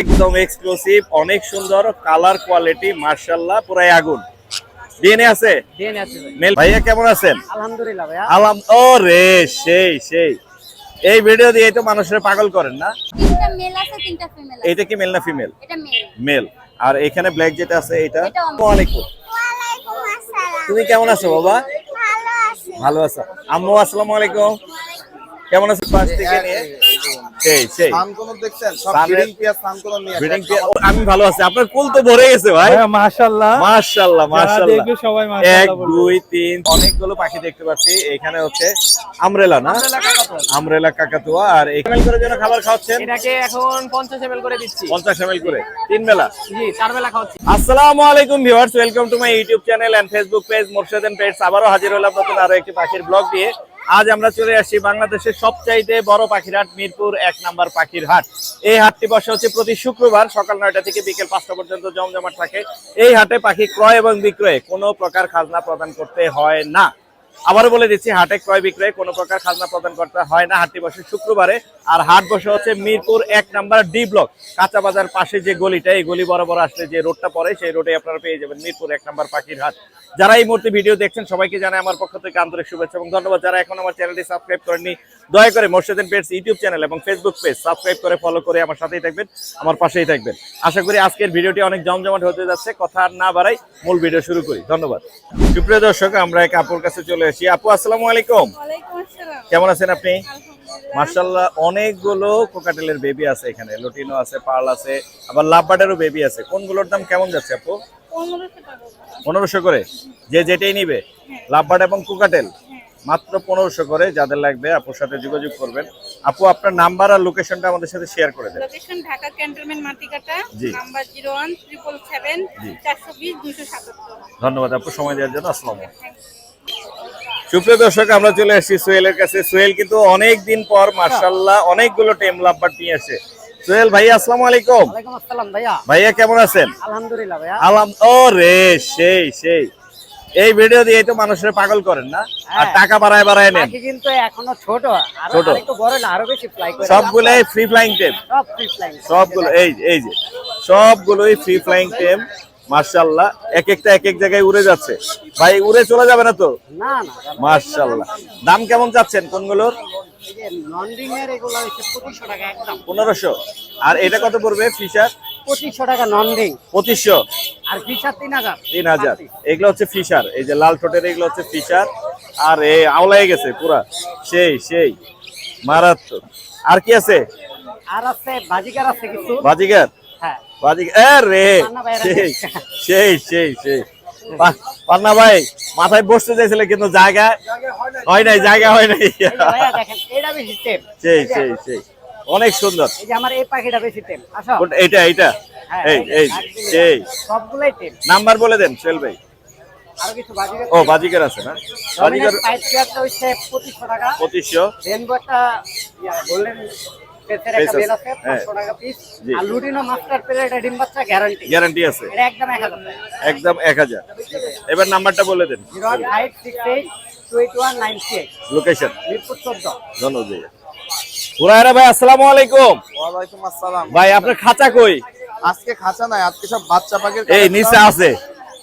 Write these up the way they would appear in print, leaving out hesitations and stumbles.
একদম এক্সক্লুসিভ, অনেক সুন্দর কালার কোয়ালিটি, মাশাআল্লাহ পুরাই আগুন। ডিএনএ আছে? ডিএনএ আছে ভাই। মেল ভাইয়া কেমন আছেন? আলহামদুলিল্লাহ ভাইয়া। ও রে, সেই সেই এই ভিডিও দিয়ে তো মানুষের পাগল করেন না? তিনটা মেল আছে, তিনটা ফিমেল আছে। এটা কি মেল না ফিমেল? এটা মেল। মেল। আর এখানে ব্ল্যাক যেটা আছে এটা? এটা ওয়ালাইকুম। ওয়ালাইকুম আসসালাম। তুমি কেমন আছো বাবা? ভালো আছি। ভালো আছো? আম্মু আসসালামু আলাইকুম। কেমন আছো? পাশ থেকে নিয়ে সেই সেই সানকোন দেখছেন সব ব্রিডিং পেয়ার সানকোন নিয়ে ব্রিডিং পেয়ার। আমি ভালো আছি। আপনার কুল তো ভরে গেছে ভাই। মাশাআল্লাহ মাশাআল্লাহ মাশাআল্লাহ। দেখবে সবাই মাশাআল্লাহ। 1 2 3 অনেকগুলো পাখি দেখতে পাচ্ছি। এখানে হচ্ছে আমরেলা না? আমরেলা কাকাতুয়া। আর এখানে করে জন্য খাবার খাওয়াচ্ছেন? এটাকে এখন 50 ml করে দিচ্ছি। 50 ml করে 3 বেলা। জি 4 বেলা খাওয়াচ্ছি। আসসালামু আলাইকুম viewers, welcome to my YouTube channel and Facebook page Morshed and pets. আবারো হাজির হলাম নতুন আরো একটি পাখির ব্লগ দিয়ে। আজ আমরা চলে আসছি বাংলাদেশের সবচাইতে বড় পাখির হাট, মিরপুর 1 নম্বর পাখির হাট। এই হাটটি বসে হচ্ছে প্রতি শুক্রবার সকাল 9টা থেকে বিকেল 5টা পর্যন্ত জমজমাট থাকে। এই হাটে পাখি ক্রয় এবং বিক্রয়ে কোনো প্রকার খাজনা প্রদান করতে হয় না। আবারও বলে দিচ্ছি, হাটে ক্রয় বিক্রয়ে কোনো প্রকার খাজনা প্রদান করতে হয় না। হাটটি বসে শুক্রবারে। আর হাট বসে হচ্ছে মিরপুর 1 নম্বর ডি ব্লক, কাঁচা বাজার পাশে যে গলিটা, এই গলি বরাবর আসলে যে রোডটা পড়ে সেই রোডে আপনারা পেয়ে যাবেন মিরপুর 1 নম্বর পাখির হাট। যারা এই মুহূর্তে ভিডিও দেখছেন সবাইকে জানাই আমার পক্ষ থেকে আন্তরিক শুভেচ্ছা এবং ধন্যবাদ। যারা এখন আমার চ্যানেলটি সাবস্ক্রাইব করেননি, দয়া করে Morshed and pets YouTube channel এবং ফেসবুক পেজ সাবস্ক্রাইব করে ফলো করে আমার সাথেই থাকবেন, আমার পাশেই থাকবেন। আশা করি আজকের ভিডিওটি অনেক জমজমাট হতে যাচ্ছে। কথা আর না বাড়াই, মূল ভিডিও শুরু করি। ধন্যবাদ। সুপ্রিয় দর্শক, আমরা এক আপুর কাছে চলে আসি। আপু আসসালামু আলাইকুম। ওয়ালাইকুম আসসালাম। কেমন আছেন আপনি? আলহামদুলিল্লাহ। মাশাআল্লাহ, অনেকগুলো কোকাটেলের বেবি আছে এখানে। লুটিনো আছে, পার্ল আছে, আবার লাভবার্ডেরও বেবি আছে। কোনগুলোর দাম কেমন যাচ্ছে আপু? 1500 টাকা। 1500 করে যে যেটাই নিবে? লাভবার্ড এবং কোকাটেল মাত্র 1500 করে। যাদের লাগবে আপুর সাথে যোগাযোগ করবেন। আপু আপনার নাম্বার আর লোকেশনটা আমাদের সাথে শেয়ার করে দেন। লোকেশন ঢাকা ক্যান্টনমেন্ট মাটিকাটা, জি। নাম্বার 01777 জি। 420 277। ধন্যবাদ আপু সময় দেওয়ার জন্য। আসসালামু আলাইকুম। সুপ্রিয় দর্শক, আমরা চলে আসছি সোহেলের কাছে। সোহেল কিন্তু অনেক দিন পর মাশাআল্লাহ অনেকগুলো টেম লাভবার্ড নিয়ে আসে। সোহেল ভাইয়া আসসালামু আলাইকুম। ওয়ালাইকুম আসসালাম ভাইয়া। ভাইয়া কেমন আছেন? আলহামদুলিল্লাহ ভাইয়া। ও রে, সেই সেই এই ভিডিও দিয়ে তো মানুষের পাগল করেন না? আর টাকা বাড়ায় বাড়ায় নেন। পাখি কিন্তু এখনো ছোট, আর ছোট। একটু বড় না, আরো বেশি ফ্লাই করে। সবগুলোই ফ্রি ফ্লাইং টেম। সব ফ্রি ফ্লাই। সবগুলো এই যে সবগুলোই ফ্রি ফ্লাইং টেম। মাশাআল্লাহ, এক একটা এক এক জায়গায় উড়ে যাচ্ছে। ভাই উড়ে চলে যাবে না তো? না না মাশাআল্লাহ। দাম কেমন চাচ্ছেন কোনগুলোর? এই যে নন্ডিং এর এগুলো হচ্ছে 2500 টাকা একদম। 1500। আর এটা কত পড়বে ফিশার? 2500 টাকা নন্ডিং। 2500। আর ফিশার 3000। 3000। এগুলো হচ্ছে ফিশার। এই যে লাল ঠোঁটের এগুলো হচ্ছে ফিশার। আর এই আওলায় গেছে পুরা, সেই সেই মারাত্মক। আর কি আছে? আর আছে বাজিকার আছে কিছু। বাজিগার? হ্যাঁ। বাজিগার রে, পান্না ভাইয়ের সেই আছে। সেই সেই সেই পান্না ভাই মাথায় বসতে চাইছিল কিন্তু জায়গা হয় নাই, জায়গা হয় নাই। এই যে ভাইয়া দেখেন, এটা বেশি টেম। সেই সেই সেই অনেক সুন্দর। এই যে আমার এই পাখিটা বেশি টেম। আসো। এইটা এইটা হ্যাঁ, এই এই সেই সবগুলাই টেম। নাম্বার বলে দেন সোহেল ভাই। আর কিছু বাজিকার। ও বাজিগার আছে না? বাজিগার ফাইভ পেয়ারটা হচ্ছে 2500 টাকা। 2500। রেনবো একটা গোল্ডেন পেসের একটা বেল আছে 500 টাকা পিস। জি। আর লুটিনো মাস্টার পেলে এটা ডিম বাচ্চা গ্যারান্টি। গ্যারান্টি আছে এটা একদম 1000 টাকা। একদম 1000। এবার নাম্বারটা বলে দেন। 08568 লোকেশন মিরপুর 14। ধন্যবাদ ভাইয়া। হুরায়রা ভাই আসসালামু আলাইকুম। ওয়ালাইকুম আসসালাম। ভাই আপনার খাঁচা কই? আজকে খাঁচা নাই, আজকে সব বাচ্চা পাখির এই নিচে আছে,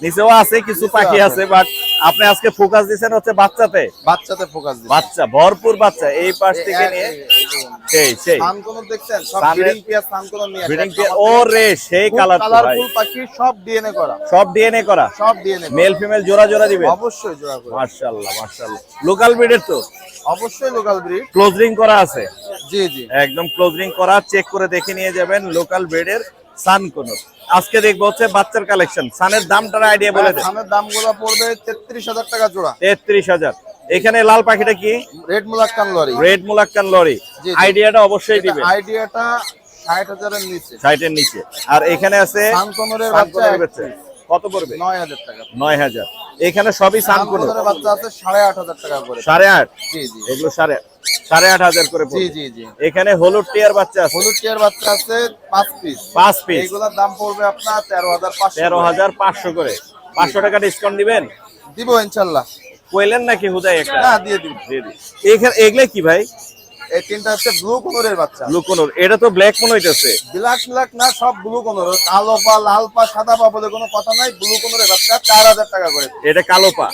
নিচেও আছে কিছু পাখি আছে, বাট আপনি আজকে ফোকাস দিয়েছেন হচ্ছে বাচ্চাতে। বাচ্চাতে ফোকাস দিই। বাচ্চা ভরপুর বাচ্চা এই পাশ থেকে নিয়ে সেই সেই সানকোন দেখছেন সব সানের- ব্রিডিং পেয়ার সানকোন নিয়ে ব্রিডিং পেয়ার। ও রে, সেই কালার ভাই, কালারফুল পাখি, সব ডিএনএ করা। সব ডিএনএ করা, সব ডিএনএ মেল ফিমেল জোড়া জোড়া দিবেন? অবশ্যই জোড়া করে। মাশাআল্লাহ মাশাআল্লাহ। লোকাল ব্রিডের তো? অবশ্যই লোকাল ব্রিড। ক্লোজ রিং করা আছে? জি জি। একদম ক্লোজ রিং করা, চেক করে দেখে নিয়ে যাবেন। লোকাল ব্রিডের সানকোন। আজকে দেখবো হচ্ছে বাচ্চার কালেকশন। সানের দামটার আইডিয়া বলে দেন। সানের দামগুলো পড়বে 33000 টাকা জোড়া। 33000। এখানে লাল পাখিটা কি? Red Moluccan lory. Red Moluccan lorry. জি, জি। আইডিয়াটা অবশ্যই দিবেন। আইডিয়াটা 60000 এর নিচে। 60 এর নিচে। আর এখানে আছে সানকোনের বাচ্চা সানকোনের বাচ্চা। কত পড়বে? 9000 টাকা। 9000। এখানে সবই সানকোন। সানকোনের বাচ্চা আছে 8500 টাকা করে। 8.5। জি জি। এগুলো 8.5 করে জি পড়বে। জি জি। এখানে হলুদ টিয়ার বাচ্চা আছে হলুদ টিয়ার বাচ্চা আছে 5 পিস। 5 পিস। এইগুলোর দাম পড়বে আপনার 13500। 13500 করে। 500 টাকা ডিসকাউন্ট দিবেন? দিব ইনশাআল্লাহ। কইলেন নাকি হুদাই একটা? না, দিয়ে দিব। দিয়ে দিই। এখানে এগুলো কি ভাই? এই তিনটা হচ্ছে ব্লু কোনোরের বাচ্চা। ব্লু কোনর, এটা তো ব্ল্যাক মনে হইতেছে। ব্ল্যাক না, সব ব্লু কোনোর। কালো পা, লাল পা, সাদা পা বলে কোনো কথা নাই। ব্লু কোনোরের বাচ্চা 4000 টাকা করে। এটা কালো পা,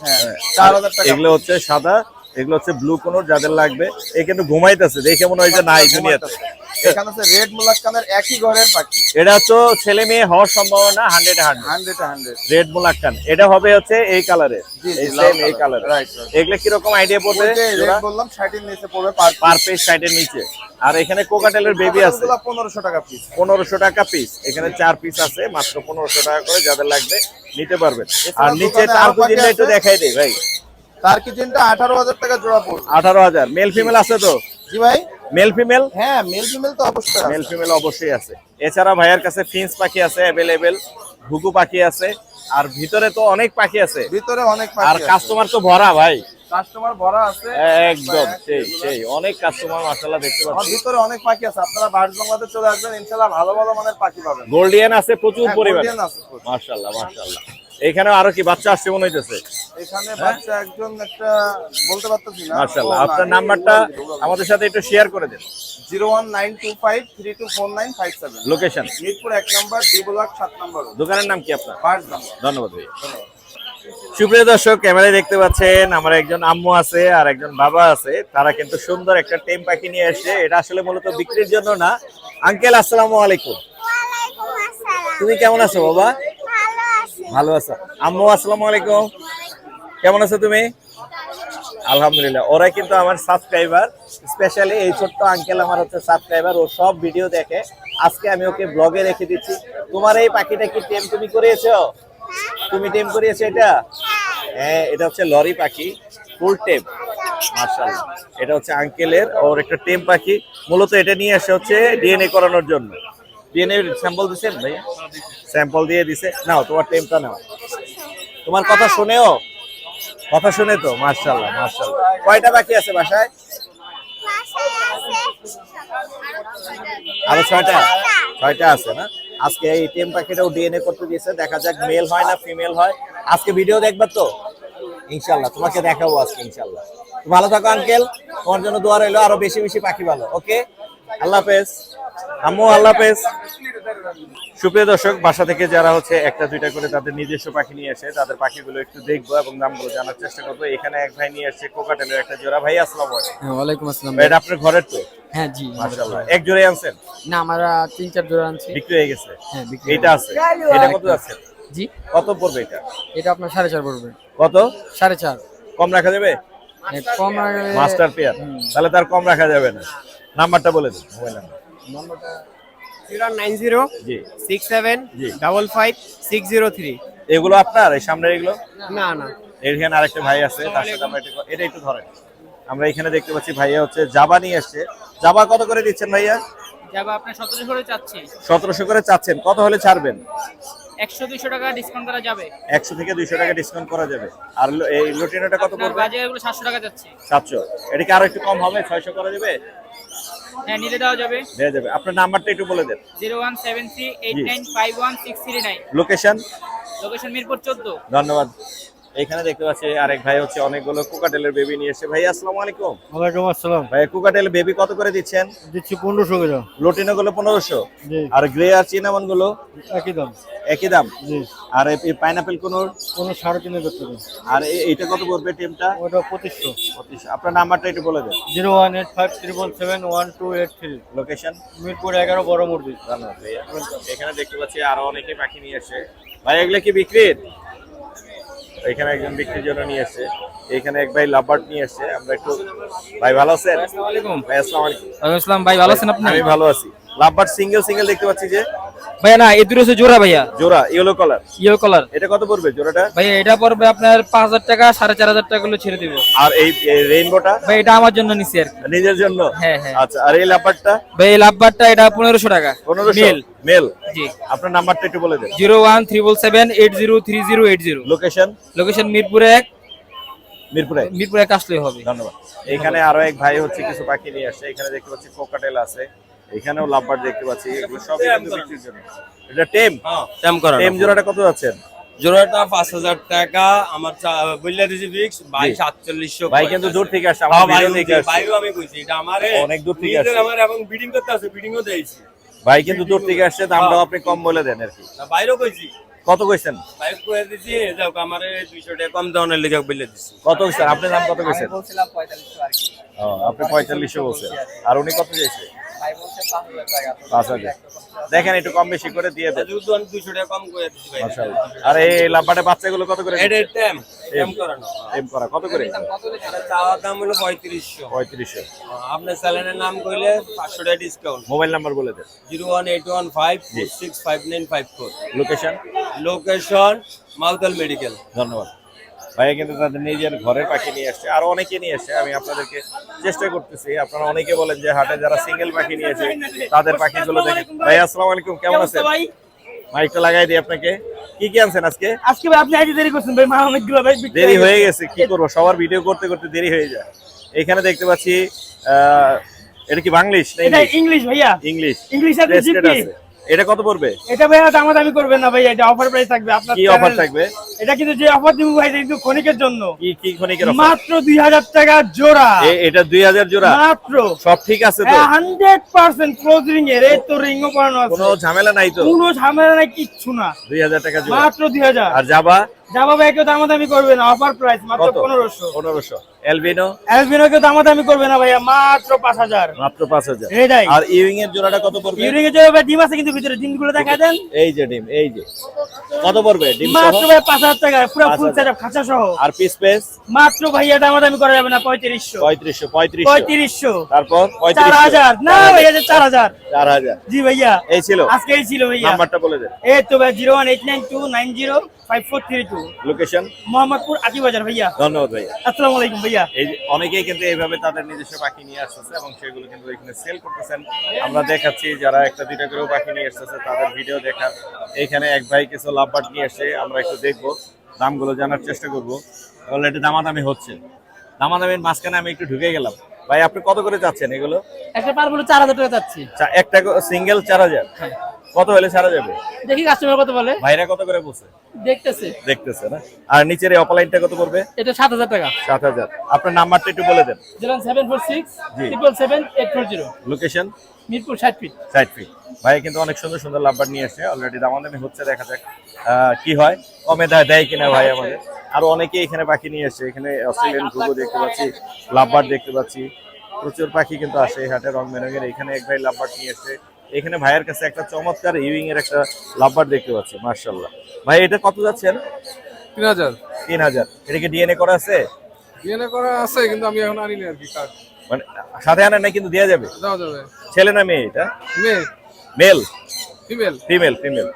হ্যাঁ 4000 টাকা। এগুলো হচ্ছে সাদা, এগুলো হচ্ছে ব্লু কোনর। যাদের লাগবে এ কিন্তু ঘুমাইতেছে, দেখে মনে হয় যে নাই দুনিয়াতে। এখানে আছে রেড মুলাক্কানের একই ঘরের পাখি। এটা হচ্ছে ছেলে মেয়ে হওয়ার সম্ভাবনা 100 রেড মুলাক্কান। এটা হবে হচ্ছে এই কালারের, জি, এই লাল সেম এই কালার। কালারের। রাইট। এগুলো কি রকম আইডিয়া পড়বে? রেড বললাম 60 এর নিচে পড়বে পার পিস 60 এর নিচে। আর এখানে কোকাটেলের বেবি আছে 1500 টাকা পিস। 1500 টাকা পিস। এখানে 4 পিস আছে, মাত্র 1500 টাকা করে। যাদের লাগবে নিতে পারবেন। আর নিচে তার কুজিনটা একটু দেখাই দেই ভাই। তার কিচেনটা 18000 টাকা জোড়া পড়বে। 18000। মেল ফিমেল আছে তো? জি ভাই। Male female? হ্যাঁ মেল ফিমেল তো অবশ্যই আছে। মেল ফিমেল অবশ্যই আছে। এছাড়া ভাইয়ার কাছে ফিন্স পাখি আছে अवेलेबल, ঘুঘু পাখি আছে, আর ভিতরে তো অনেক পাখি আছে। ভিতরে অনেক আর পাখি আছে। কাস্টমার তো ভরা ভাই, কাস্টমার ভরা আছে একদম সেই অনেক কাস্টমার মাশাআল্লাহ দেখতে আমার পাচ্ছি। ভিতরে অনেক পাখি আছে। আপনারা বার্ড বাংলাতে চলে আসবেন, ইনশাআল্লাহ ভালো ভালো মানের পাখি পাবেন। গোল্ডিয়ান আছে প্রচুর হ্যাঁ, পরিমাণে। গোল্ডিয়ান আছে প্রচুর। মাশাআল্লাহ মাশাআল্লাহ। এখানে আরো কি বাচ্চা আসছে মনে হইতেছে? এখানে বাচ্চা একজন একটা বলতে পারতেছি না। মাশাআল্লাহ। ও না, আপনার নাম্বারটা আমাদের সাথে একটু শেয়ার করে দেন। 01925324957। লোকেশন মিরপুর 1 নম্বর, ডি ব্লক 7 নম্বর। দোকানের নাম কি আপনার? বার্ড বাংলা। ধন্যবাদ ভাই। সুপ্রিয় দর্শক, ক্যামেরায় দেখতে পাচ্ছেন আমার একজন আম্মু আছে আর একজন বাবা আছে। তারা কিন্তু সুন্দর একটা টেম পাখি নিয়ে আসছে। এটা আসলে মূলত বিক্রির জন্য না। আঙ্কেল আসসালামু আলাইকুম। ওয়ালাইকুম আসসালাম। তুমি কেমন আছো বাবা? ভালো আছি। ভালো আছো? আম্মু আসসালামু আলাইকুম, কেমন আছো তুমি? আলহামদুলিল্লাহ। ওরা কিন্তু আমার সাবস্ক্রাইবার, স্পেশালি এই ছোট্ট আঙ্কেল আমার হচ্ছে সাবস্ক্রাইবার। ও সব ভিডিও দেখে। আজকে আমি ওকে ব্লগে রেখে দিচ্ছি। তোমার এই পাখিটা কি টেম তুমি করিয়েছো? তুমি টেম করিয়েছো এটা? হ্যাঁ, এটা হচ্ছে লরি পাখি, ফুল টেম। মাশাআল্লাহ। এটা হচ্ছে আঙ্কেলের, ওর একটা টেম পাখি। মূলত এটা নিয়ে আসে হচ্ছে ডিএনএ করানোর জন্য। ডিএনএ স্যাম্পল দিছেন ভাই? স্যাম্পল দিয়ে দিছে। নাও তোমার টেমটা নাও। তোমার কথা শুনেও, কথা শুনে তো মাশাআল্লাহ মাশাআল্লাহ। কয়টা বাকি আছে বাসায়? বাসায় আছে আরো 6টা আছে না? আজকে এই টেম পাখিটাও ডিএনএ করতে দিয়েছে। দেখা যাক মেল হয় না ফিমেল হয়। আজকে ভিডিও দেখবা তো ইনশাআল্লাহ, তোমাকে দেখাবো আজকে ইনশাআল্লাহ। ভালো থাকো আঙ্কেল, তোমার জন্য দোয়া রইলো। আরো বেশি বেশি পাখি ভালো। ওকে, আল্লাহ হাফেজ আম্মু, আল্লাহ হাফেজ। সুপ্রিয় দর্শক, বাসা থেকে যারা হচ্ছে একটা দুইটা করে তাদের নিজস্ব পাখি নিয়ে আসে, তাদের পাখিগুলো একটু দেখবো এবং দামগুলো জানার চেষ্টা করবো। এখানে এক ভাই নিয়ে আসছে কোকাটেলের একটা জোড়া। ভাই আসসালামু আলাইকুম। হ্যাঁ, ওয়ালাইকুম আসসালাম। এটা আপনার ঘরের তো? হ্যাঁ জি, মাশাআল্লাহ। এক জোড়ে আনছেন? না আমরা 3-4 জোড়া আনছি। বিক্রি হয়ে গেছে? হ্যাঁ বিক্রি এইটা আছে। এটা কত আছে? জি, কত পড়বে এটা? এটা আপনার 4.5 পড়বে। কত? 4.5। কম রাখা যাবে? কম মাস্টার পেয়ার, তাহলে তার কম রাখা যাবে না। নাম্বারটা বলে দিন, মোবাইল নাম্বার। নম্বরটা 090 জি 67 জি। 55 603। এগুলো আপনার এই সামনের এগুলো? না না, এখানে আরেকটা ভাই আছে, তার সাথে আমরা এটা একটু ধরেন। আমরা এখানে দেখতে পাচ্ছি ভাইয়া হচ্ছে জাবা নিয়ে আসছে। জাবা কত করে দিচ্ছেন ভাইয়া? যাবা আপনার 1700 করে চাচ্ছি। 1700 করে চাচ্ছেন, কত হলে ছাড়বেন? 100-200 টাকা ডিসকাউন্ট করা যাবে। 100 থেকে 200 টাকা ডিসকাউন্ট করা যাবে। আর এই লুটিনোটা কত আপনার পড়বে? বাজে এগুলো 700 টাকা যাচ্ছে। 700। এটা কি আরো একটু কম হবে? 600 করা যাবে? হ্যাঁ, নিতে দেওয়া যাবে। দেয়া যাবে। আপনার নাম্বারটা একটু বলে দেন। 01738951639। লোকেশন? লোকেশন মিরপুর 14। ধন্যবাদ। এখানে দেখতে পাচ্ছি আরেক ভাই হচ্ছে অনেকগুলো কোকাটেলের বেবি নিয়ে এসেছে। ভাই আসসালামু আলাইকুম। ওয়ালাইকুম আসসালাম। ভাই কোকাটেল বেবি কত করে দিচ্ছেন? দিচ্ছি 1500 করে। লটিনো গুলো 1500, জি আর গ্রে আর চিনামন গুলো একই দাম। একই দাম। জি, আর এই পাইনাপেল কোন? কোন 3.5 করতে হবে। আর এইটা কত পড়বে টেমটা? ওটা 2500। 25। আপনার নাম্বারটা একটু বলে দেন। 01857771283। লোকেশন? মিরপুর 11 বড় মসজিদ। ধন্যবাদ ভাইয়া। এখানে দেখতে পাচ্ছি আরো অনেকে পাখি নিয়ে আসে। ভাই এগুলো কি বিক্রির? এখানে একজন বিক্রির জন্য নিয়ে আসছে। এখানে এক ভাই লাভবার্ড নিয়ে আসছে। আমরা একটু, ভাই ভালো আছেন? আসসালামু আলাইকুম। ভাই আসসালামু আলাইকুম। ওয়ালাইকুম আসসালাম ভাই, ভালো আছেন আপনি? আমি ভালো আছি। লাভবার্ড সিঙ্গেল দেখতে পাচ্ছি যে। ভাইয়া না, এই দুটো হচ্ছে জোড়া ভাইয়া, জোড়া ইয়েলো কালার। Yellow colour. এটা কত পড়বে জোড়াটা? ভাইয়া এটা পড়বে আপনার 5000 টাকা, 4500 টাকা গুলো ছেড়ে দিব। আর এই রেইনবোটা? ভাই এটা আমার জন্য নিছি আর কি। নিজের জন্য? হ্যাঁ হ্যাঁ। আচ্ছা, আর এই লাভবার্ডটা? ভাই এই লাভবারটা এটা 1500 টাকা। 1500 মেল। মেল। জি। আপনার নাম্বারটা একটু বলে দেন। 01377803080। লোকেশন? লোকেশন মিরপুর 1। মিরপুরে? মিরপুর 1 আসলেই হবে। ধন্যবাদ। এখানে আরো এক ভাই হচ্ছে কিছু পাখি নিয়ে আসছে। এখানে দেখতে পাচ্ছি কোকাটেল আছে, এখানেও লাভবার্ড দেখতে পাচ্ছি। এগুলো সব কিন্তু বিক্রির জন্য। এটা টেম? টেম করা টেম জোড়াটা কত যাচ্ছেন? জোড়াটা 5,000 টাকা। আমার বললে দিছি ফিক্স 22,4800। ভাই কিন্তু দূর থেকে আসছে, আমার ভিডিও দেখে আসছে। ভাইও আমি কইছি এটা আমারে অনেক দূর থেকে নিজের আসছে। আমার এবং বিডিং করতে আছে, বিডিংও দেইছি। ভাই কিন্তু দূর থেকে আসছে, দামটাও আপনি কম বলে দেন আর কি। না বাইরেও কইছি, কত কইছেন? ভাই কইয়া দিছি যাও আমারে 200 টাকা কম দাওনের লিগে বলে দিছি। কত কইছেন আপনি? দাম কত কইছেন? বলছিলাম 4500 আর কি। ও, আপনি 4500 বলছেন, আর উনি কত চাইছে? ভাই বলছে 5000 টাকা। 5000। দেখেন একটু কম বেশি করে দিয়ে দেন। যদি আমি 200 টাকা কম কইয়া দিছি ভাই। মাশাআল্লাহ। আর এই লাম্বাটে বাচ্চাগুলো কত করে? এটা টেম করানো। এম করা কত করে? এটা চাওয়া দাম হলো 3500। 3500। আপনার চ্যানেলের নাম কইলে 500 টাকা ডিসকাউন্ট। মোবাইল নাম্বার বলে দেন। 01815465954। লোকেশন? Location Mautal medical. ধন্যবাদ। ভাইয়া কিন্তু তাদের নিজের ঘরের পাখি নিয়ে আসছে, আরো অনেকে নিয়ে আসছে। আমি আপনাদেরকে চেষ্টা করতেছি, আপনারা অনেকে বলেন যে হাটে যারা সিঙ্গেল পাখি নিয়ে আসে তাদের পাখিগুলো দেখেন। ভাই আসসালামু আলাইকুম, কেমন আছেন? মাইকটা লাগাই দিই আপনাকে। কি কি আনছেন আজকে? আজকে ভাই আপনি আজ দেরি করছেন ভাই, মা অনেকগুলো ভাই বিক্রি দেরি হয়ে গেছে, কি করবো, সবার ভিডিও করতে করতে দেরি হয়ে যায়। এখানে দেখতে পাচ্ছি এটা কি বাংলিশ না এটা ইংলিশ? ইংলিশ ভাইয়া, ইংলিশ ইংলিশ আর Crested জিপি। আছে। এটা কত পড়বে? এটা ভাইয়া দামাদামি করবেন না ভাইয়া, এটা অফার প্রাইস থাকবে আপনার। কি অফার থাকবে? এটা কিন্তু যে অফার দিব ভাই, এটা কিন্তু ক্ষণিকের জন্য। কি কি ক্ষণিকের অফার? মাত্র 2000 টাকা জোড়া। এটা 2000 জোড়া? মাত্র। সব ঠিক আছে তো? 100% ক্লোজ রিং এর, এই তো রিংও পরানো আছে। কোনো ঝামেলা নাই তো? কোনো ঝামেলা নাই, কিচ্ছু না। 2000 টাকা জোড়া মাত্র 2000। আর জাবা? জামা ভাই কেউ দামাদামি করবে না, অফার প্রাইস মাত্র কত? 1500। 1500। এলবিনো? এলবিনো কেউ দামাদামি করবে না ভাইয়া, মাত্র 5000। মাত্র 5000। এটাই। আর ইউইং এর জোড়াটা কত পড়বে? ইউরিং এর যে ভাই ডিম আছে কিন্তু ভিতরে, ডিমগুলো দেখা দেন। এই যে ডিম, এই যে কত পড়বে ডিম সহ? মাত্র ভাই 5000 টাকা, পুরো ফুল 5000 সেটআপ খাঁচা সহ। আর পিস পেস? মাত্র ভাইয়া দামাদামি করা যাবে না, 3500। 3500। 3500। তারপর 4000 না ভাইয়া, 4000। 4000। জি ভাইয়া, এই ছিল আজকে এই ছিল ভাইয়া। নাম্বারটা বলে দেন। এই তো ভাই 01892905432। লোকেশন? মোহাম্মদপুর আকিবাজার ভাইয়া। ধন্যবাদ ভাইয়া। আসসালামু আলাইকুম ভাইয়া। এই যে অনেকেই কিন্তু এইভাবে তাদের নিজস্ব পাখি নিয়ে আসতেছে এবং সেগুলো কিন্তু এখানে সেল করতেছেন। আমরা দেখাচ্ছি যারা একটা দুইটা করেও পাখি নিয়ে আসতেছে তাদের ভিডিও দেখার। এখানে এক ভাই কিছু লাভবার্ড নিয়ে আসছে, আমরা একটু দেখবো, দামগুলো জানার চেষ্টা করবো। অলরেডি দামাদামি হচ্ছে, দামাদামির মাঝখানে আমি একটু ঢুকে গেলাম। ভাই আপনি কত করে যাচ্ছেন এগুলো? একটা পার বলে 4000 টাকা চাচ্ছি। একটা সিঙ্গেল 4000? কত হলে ছাড়া যাবে? দেখি কাস্টমার কত বলে। ভাইরা কত করে বলছে? দেখতেছে। দেখতেছে না? আর নিচের এই অফলাইনটা কত পড়বে? এটা 7000 টাকা। 7000। আপনার নাম্বারটা একটু বলে দেন। 0746 জি। 777 লোকেশন? মিরপুর 60 ফিট। 60 ফিট। ভাই কিন্তু অনেক সুন্দর সুন্দর লাভবার নিয়ে আসছে, অলরেডি দামাদামি হচ্ছে, দেখা যাক কি হয়, কমে দেয় কিনা ভাই আমাদের। আরো অনেকে এখানে পাখি নিয়ে আসছে। এখানে অস্ট্রেলিয়ান ঘুঘু দেখতে পাচ্ছি, লাভবার দেখতে পাচ্ছি, প্রচুর পাখি কিন্তু আসে এই হাটে রং বেরঙের। এখানে এক ভাই লাভবার নিয়ে আসছে। এখানে ভাইয়ের কাছে একটা চমৎকার ইউইং এর একটা লাভবার দেখতে পাচ্ছি, মাশাআল্লাহ। ভাই এটা কত যাচ্ছেন? 3000। 3000। এটা কি ডিএনএ করা আছে? ডিএনএ করা আছে কিন্তু আমি এখন আনিনি আর কি কার্ড। মানে সাথে আনেন না, কিন্তু দেওয়া যাবে? দাও যাবে। ছেলে না মেয়ে এটা? মেয়ে। মেল? ফিমেল। ফিমেল। ফিমেল।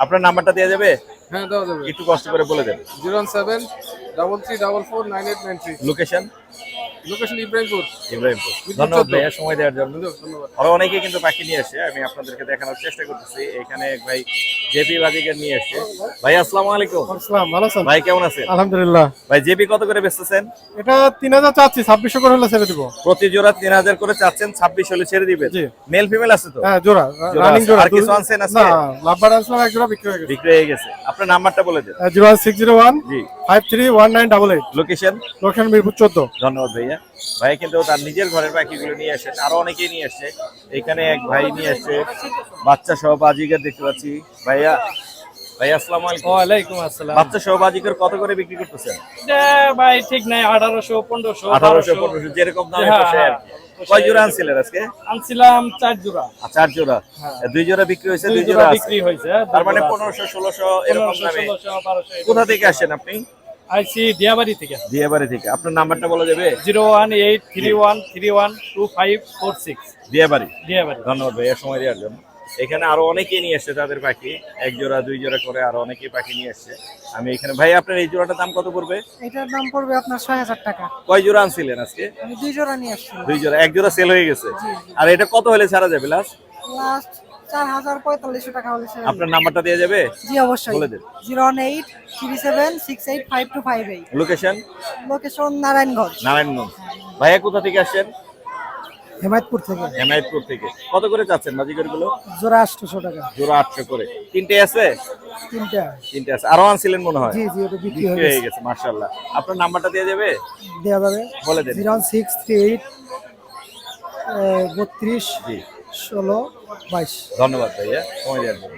আপনার নাম্বারটা দেওয়া যাবে? হ্যাঁ দাও যাবে। একটু কষ্ট করে বলে দেন। 01733449893। লোকেশন? লোকেশন ইব্রাহিমপুর। ইব্রাহিমপুর। বিদ্যুৎ ধন্যবাদ 14 ভাইয়া সময় দেওয়ার জন্য। ধন্যবাদ। আরো অনেকে কিন্তু পাখি নিয়ে আসে, আমি আপনাদেরকে দেখানোর চেষ্টা করতেছি। এখানে এক ভাই জেপি বাজিকার নিয়ে আসছে। ভাই আসসালামু আলাইকুম। আসসালাম, ভালো আছেন? ভাই কেমন আছেন? আলহামদুলিল্লাহ। ভাই জেপি কত করে বেচতেছেন? এটা 3000 চাচ্ছি, 2600 করে হলে ছেড়ে দিব। প্রতি জোড়া 3000 করে চাচ্ছেন, 26 হলে ছেড়ে দিবেন। জি। মেল ফিমেল আছে তো? হ্যাঁ জোড়া, জোড়া রানিং আছে। জোড়া। আর কিছু আনছেন আজকে? না, লাভবার আসলাম এক জোড়া বিক্রি হয়ে গেছে। বিক্রি হয়ে গেছে। আপনার নাম্বারটা বলে দেন। 01601 জি। 531988। লোকেশন? লোকেশন মিরপুর 14। ধন্যবাদ ভাইয়া। ভাই কিন্তু তার নিজের ঘরের পাখিগুলো নিয়ে আসেন, আরো অনেকেই নিয়ে আসছে। এখানে এক ভাই নিয়ে আসছে বাচ্চা সহ বাজিকার দেখতে পাচ্ছি। ভাইয়া আসসালামু আলাইকুম। ওয়ালাইকুম আসসালাম। বাচ্চা সহ বাজিকার কত করে বিক্রি করতেছেন? এটা ভাই ঠিক নাই, 1800 1500 1800 1500 যেরকম দামে হ্যাঁ, বসে আর কি। হ্যাঁ। কয় জোড়া আনছিলেন আজকে? আনছিলাম 4 জোড়া। 4 জোড়া। 2 জোড়া বিক্রি হয়েছে, 2 জোড়া আছে। বিক্রি হয়েছে। তার মানে 1500 1600 এরকম দামে। 1600 1200। কোথা থেকে আসেন আপনি? আইসি দিয়াবাড়ি থেকে। দিয়াবাড়ি থেকে। আপনার নাম্বারটা বলা যাবে? 01831312546। দিয়াবাড়ি। দিয়াবাড়ি। ধন্যবাদ ভাইয়া সময় দেওয়ার জন্য। এখানে আরো অনেকেই নিয়ে আসছে তাদের পাখি, 1 জোড়া 2 জোড়া করে আরো অনেকেই পাখি নিয়ে আসছে। আমি এখানে ভাই আপনার এই জোড়াটার দাম কত পড়বে? এটার দাম পড়বে আপনার 6000 টাকা। কয় জোড়া আনছিলেন আজকে? আমি 2 জোড়া নিয়ে আসছি। 2 জোড়া। 1 জোড়া সেল হয়ে গেছে। আর এটা কত হলে ছাড়া যাবে লাস্ট? লাস্ট 4500 টাকা হলে ছেড়ে দিব। আপনার নাম্বারটা দেওয়া যাবে? জি অবশ্যই। বলে দেন। 01837685258। লোকেশন? লোকেশন নারায়ণগঞ্জ। নারায়ণগঞ্জ। ভাইয়া কোথা থেকে আসছেন? হেমায়তপুর থেকে হেমায়তপুর থেকে। কত করে চাচ্ছেন বাজিগর গুলো? জোড়া 800 টাকা। জোড়া 800 করে। তিনটে আছে? তিনটা। তিনটে আছে। আরো আনছিলেন মনে হয়? জি জি, ওটা বিক্রি বিক্রি হয়ে গেছে। মাশাআল্লাহ। আপনার নাম্বারটা দিয়ে যাবে? দেওয়া যাবে। বলে দেন। 0638 32 জি 16 22। ধন্যবাদ ভাইয়া সময় দেওয়ার জন্য।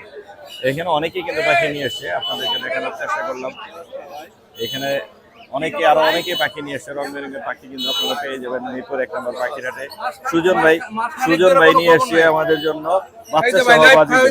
এখানে অনেকেই কিন্তু পাখি নিয়ে এসছে, আপনাদেরকে দেখানোর চেষ্টা করলাম। এখানে আরো অনেকে পাখি নিয়ে এসছে, রং বেরঙের পাখি কিন্তু আপনারা পেয়ে যাবেন মিরপুর 1 নম্বর পাখির হাটে। সুজন ভাই নিয়ে এসছে আমাদের জন্য বাচ্চা সহ বাজিগর।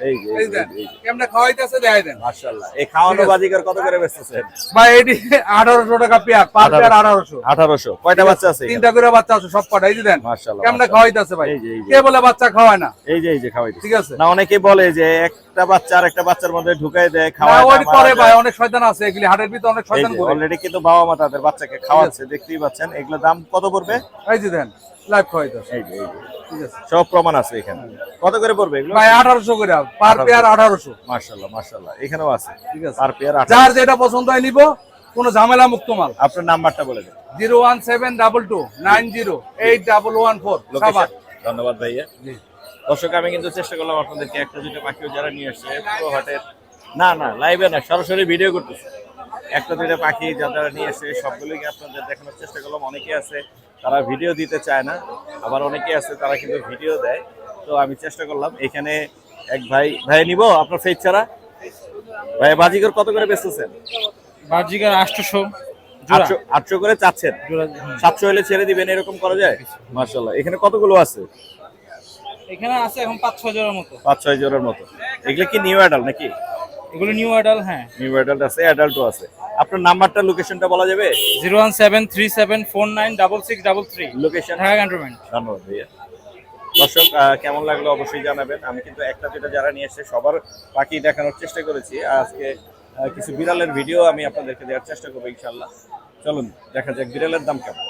এই যে কেমনে খাওয়াইতেছে দেখাই দেন। মাশাআল্লাহ। এই খাওয়ানো বাজিগর কত করে বেচতেছেন? ভাই এটি 1800 টাকা পেয়ার, পার পেয়ার 1800। 1800। কয়টা বাচ্চা আছে? তিনটা করে বাচ্চা আছে, সব কটা এই যে দেন। মাশাআল্লাহ। কেমনে খাওয়াইতেছে ভাই? এই যে কে বলে বাচ্চা খাওয়ায় না? এই যে খাওয়াইতে। ঠিক আছে। না অনেকেই বলে যে একটা বাচ্চা আর একটা বাচ্চার মধ্যে ঢুকাই দেয়, না খাওয়ায় ওই করে ভাই, অনেক শয়তান আছে এগুলি হাটের ভিতর, অনেক শয়তান করে। অলরেডি কিন্তু বাবা মা তাদের বাচ্চাকে খাওয়াচ্ছে, দেখতেই পাচ্ছেন। এগুলো দাম কত পড়বে? এই যে দেন লাইভ খাওয়াইতেছে। এই যে ঠিক আছে, সব প্রমাণ আছে এখানে। কত করে পড়বে এগুলো? ভাই 1800 করে, পার পেয়ার 1800। মাশাআল্লাহ এখানেও আছে। ঠিক আছে। Per pair 1800। যার যেটা পছন্দ হয় নিব, কোনো ঝামেলা মুক্ত মাল। আপনার নাম্বারটা বলে দেন। 01722908114। লোকেশন। ধন্যবাদ ভাইয়া। দর্শক আমি কিন্তু চেষ্টা করলাম আপনাদেরকে একটা দুটো পাখিও যারা নিয়ে আসছে পুরো হাটের, না লাইভে না, সরাসরি ভিডিও করতেছে, একটা দুটো পাখি যারা নিয়ে এসে সবগুলোকে আপনাদের দেখানোর চেষ্টা করলাম। অনেকে আছে তারা ভিডিও দিতে চায় না, আবার অনেকে আছে তারা কিন্তু ভিডিও দেয়। তো আমি চেষ্টা করলাম। এখানে এক ভাই নিব আপনার ফেজ ছাড়া। ভাই বাজিগর কত করে বেচতেছেন? বাজিকার 800 800 করে চাচ্ছেন? 700 হলে ছেড়ে দিবেন, এরকম করা যায়? মাশাআল্লাহ। এখানে কতগুলো আছে? এখানে আছে এখন 5-6 জোড়ার মতো। 5-6 জোড়ার মতো। এগুলো কি নিউ অ্যাডাল্ট নাকি? এগুলো নিউ অ্যাডাল্ট। হ্যাঁ, নিউ অ্যাডাল্ট আছে, অ্যাডাল্টও আছে। আপনার নাম্বারটা, লোকেশনটা বলা যাবে? 01737496633। Location Dhaka Cantonment. ধন্যবাদ ভাইয়া। দর্শক কেমন লাগলো অবশ্যই জানাবেন। আমি কিন্তু একটা যেটা যারা নিয়ে এসে সবার পাখি দেখানোর চেষ্টা করেছি। আজকে কিছু বিড়ালের ভিডিও আমি আপনাদেরকে দেওয়ার চেষ্টা করবো ইনশাআল্লাহ। চলুন দেখা যাক বিড়ালের দাম কেমন।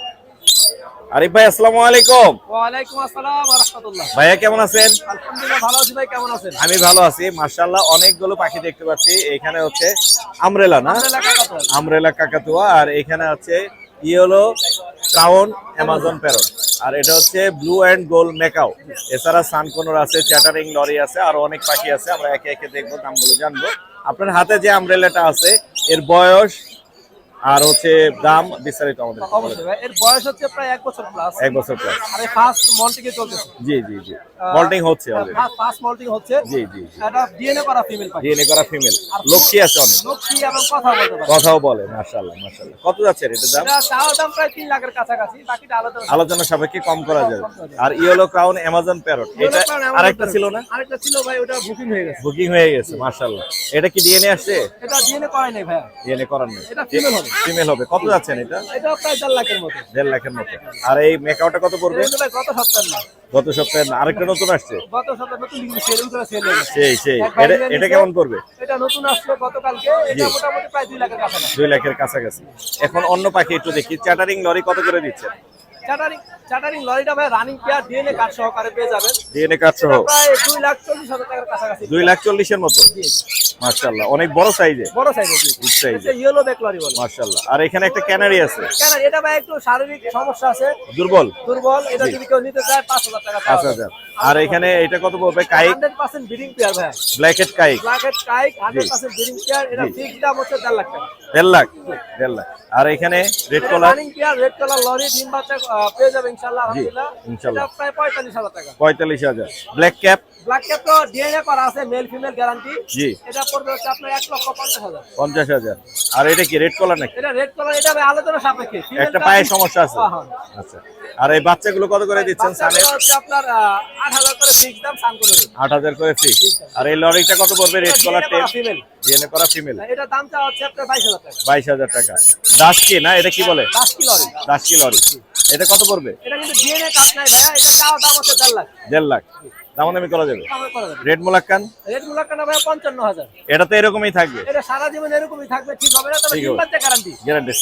আরিফ ভাই আসসালামু আলাইকুম। ওয়ালাইকুম আসসালাম ওয়া রাহমাতুল্লাহ। ভাইয়া কেমন আছেন? আলহামদুলিল্লাহ ভালো আছি। ভাই কেমন আছেন? আমি ভালো আছি মাশাআল্লাহ। অনেকগুলো পাখি দেখতে পাচ্ছি। এখানে হচ্ছে আমরেলা না? আমরেলা কাকাতুয়া। আর এখানে হচ্ছে ইয়েলো ক্রাউন অ্যামাজন প্যারট। আর এটা হচ্ছে ব্লু এন্ড গোল্ড মেকাও। এছাড়া সানকোনর আছে, চ্যাটারিং লরি আছে, আরো অনেক পাখি আছে। আমরা একে একে দেখবো, দামগুলো জানবো। আপনার হাতে যে আমরেলাটা আছে এর বয়স আর হচ্ছে দাম বিস্তারিত আমাদের অবশ্যই ভাই, এর বয়স হচ্ছে প্রায় 1 বছর প্লাস। 1 বছর প্লাস। আর এই ফার্স্ট মল্টিং চলতেছে। জি মল্টিং হচ্ছে অলরেডি। ফার্স্ট মল্টিং হচ্ছে। জি এটা ডিএনএ করা ফিমেল পাখি। ডিএনএ করা ফিমেল। লক্ষ্মী আছে অনেক। লক্ষ্মী এবং কথা বলতে পারে। কথাও বলে। মাশাআল্লাহ। কত যাচ্ছে এটার দাম? এটা চাওয়া দাম প্রায় 3 লাখের কাছাকাছি। বাকিটা আলোচনা সাপেক্ষে কম করা যাবে। আর ইয়েলো ক্রাউন অ্যামাজন প্যারট, এটা আরেকটা ছিল না? আরেকটা ছিল ভাই, ওটা বুকিং হয়ে গেছে। বুকিং হয়ে গেছে মাশাআল্লাহ। এটা কি ডিএনএ আসছে? এটা ডিএনএ করাই নাই ভাই। ডিএনএ করার নেই। এটা ফিমেল হবে। ফিমেল হবে। কত যাচ্ছেন এটা? এটা প্রায় 4 লাখের মতো। 1.5 লাখের মতো। আর এই মেকাওটা কত পড়বে? এটা ভাই গত সপ্তাহে না। গত সপ্তাহে না, আরেকটা নতুন আসছে। গত সপ্তাহে নতুন লিখে সেল করে সেল হয়ে গেছে। সেই এটা কেমন পড়বে? এটা নতুন আসলো গতকালকে। এটা মোটামুটি প্রায় 2 লাখের কাছাকাছি। 2 লাখের কাছাকাছি। এখন অন্য পাখি একটু দেখি। চ্যাটারিং লরি কত করে দিচ্ছেন? চ্যাটারিং লরিটা ভাই রানিং পেয়ার ডিএনএ কার্ড সহকারে পেয়ে যাবেন। ডিএনএ কার্ড সহ প্রায় 2,40,000 টাকার কাছাকাছি। 2,40,000 এর মতো। মাশাআল্লাহ অনেক বড় সাইজে। বড় সাইজের। বিগ সাইজে। এটা ইয়েলো ব্যাক লরি বলে। মাশাআল্লাহ। আর এখানে একটা ক্যানারি আছে। ক্যানারি এটা ভাই একটু শারীরিক সমস্যা আছে। দুর্বল। এটা যদি কেউ নিতে চায় 5,000 টাকা। 5,000। আর এখানে এটা কত পড়বে? কাইক 100% ব্রিডিং পেয়ার ভাই। Black head কাইক। 100% breeding pair. এটা ফিক্সড দাম হচ্ছে 1.5 লাখ টাকা। 1.5 লাখ। আর এখানে রেড কলার রানিং পেয়ার রেড কলার লরি ডিম বাচ্চা পেয়ে যাবে ইনশাআল্লাহ। আলহামদুলিল্লাহ। ইনশাআল্লাহ। এটা প্রায় 45,000 টাকা। 45,000। ব্ল্যাক ক্যাপ তো ডিএনএ করা আছে, মেল ফিমেল গ্যারান্টি। জি। এটা পড়বে হচ্ছে আপনার 1,50,000। 50,000। আর এটা কি রেড কলার নাকি? এটা রেড কালার। এটা ভাই আলোচনা সাপেক্ষে। একটা পায়ে সমস্যা আছে। আচ্ছা। আর এই বাচ্চাগুলো কত করে দিচ্ছেন সানের? হচ্ছে আপনার 8,000 করে ফিক্স দাম সান করে। 8,000 করে ফিক্স। আর এই লরিটা কত পড়বে? রেড কলার টেপ ফিমেল। ডিএনএ করা ফিমেল। এটা দামটা হচ্ছে আপনার 22,000 টাকা। 22,000 টাকা। দাস কি না, এটা কি বলে? 10 কি লরি। দাস কি লরি। এটা কত পড়বে? এটা কিন্তু ডিএনএ কাট নাই ভাইয়া। এটা চাওয়া দাম হচ্ছে 1.5 লাখ। 1.5 লাখ। দামাদামি করা যাবে। দামে করা যাবে। রেড মোলাক্কান রেড মুলাকানা ভাইয়া 55,000। এটা তো এরকমই থাকবে। এটা সারা জীবন এরকমই থাকবে, ঠিক হবে না। তবে ঠিক ডিম হবে। বাচ্চা গ্যারান্টি। গ্যারান্টি।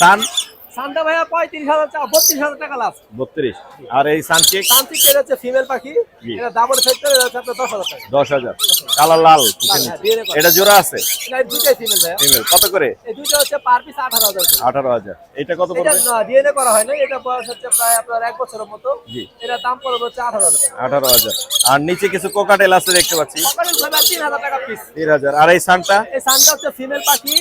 সান্তা ভাইয়া 35,000 32,000 টাকা লাস্ট 32। আর এই সানচিক তান্ত্রিক এর হচ্ছে ফিমেল পাখি, জি। এটা ডাবল ফ্যাক্টর, এটা হচ্ছে আপনার 10,000 টাকা। 10,000। কালার লাল হ্যাঁ, দিয়ে রেখো। এটা জোড়া আছে এটা দুইটাই ফিমেল ভাইয়া, ফিমেল কত করে? এই দুইটা হচ্ছে পার পিস 18,000 করে। 18,000। এটা কত এটা পড়বে? ডিএনএ করা হয় না, এটা বয়স হচ্ছে প্রায় আপনার 1 বছরের মতো। জি। এটা দাম পড়বে হচ্ছে 18,000 টাকা। 18,000। আর নিচে কিছু কোকাটেল আছে দেখতে পাচ্ছি, সকালে ভাইয়া 3,000 টাকা পিস। 3,000। আর এই সানটা এই সানটা হচ্ছে ফিমেল পাখি,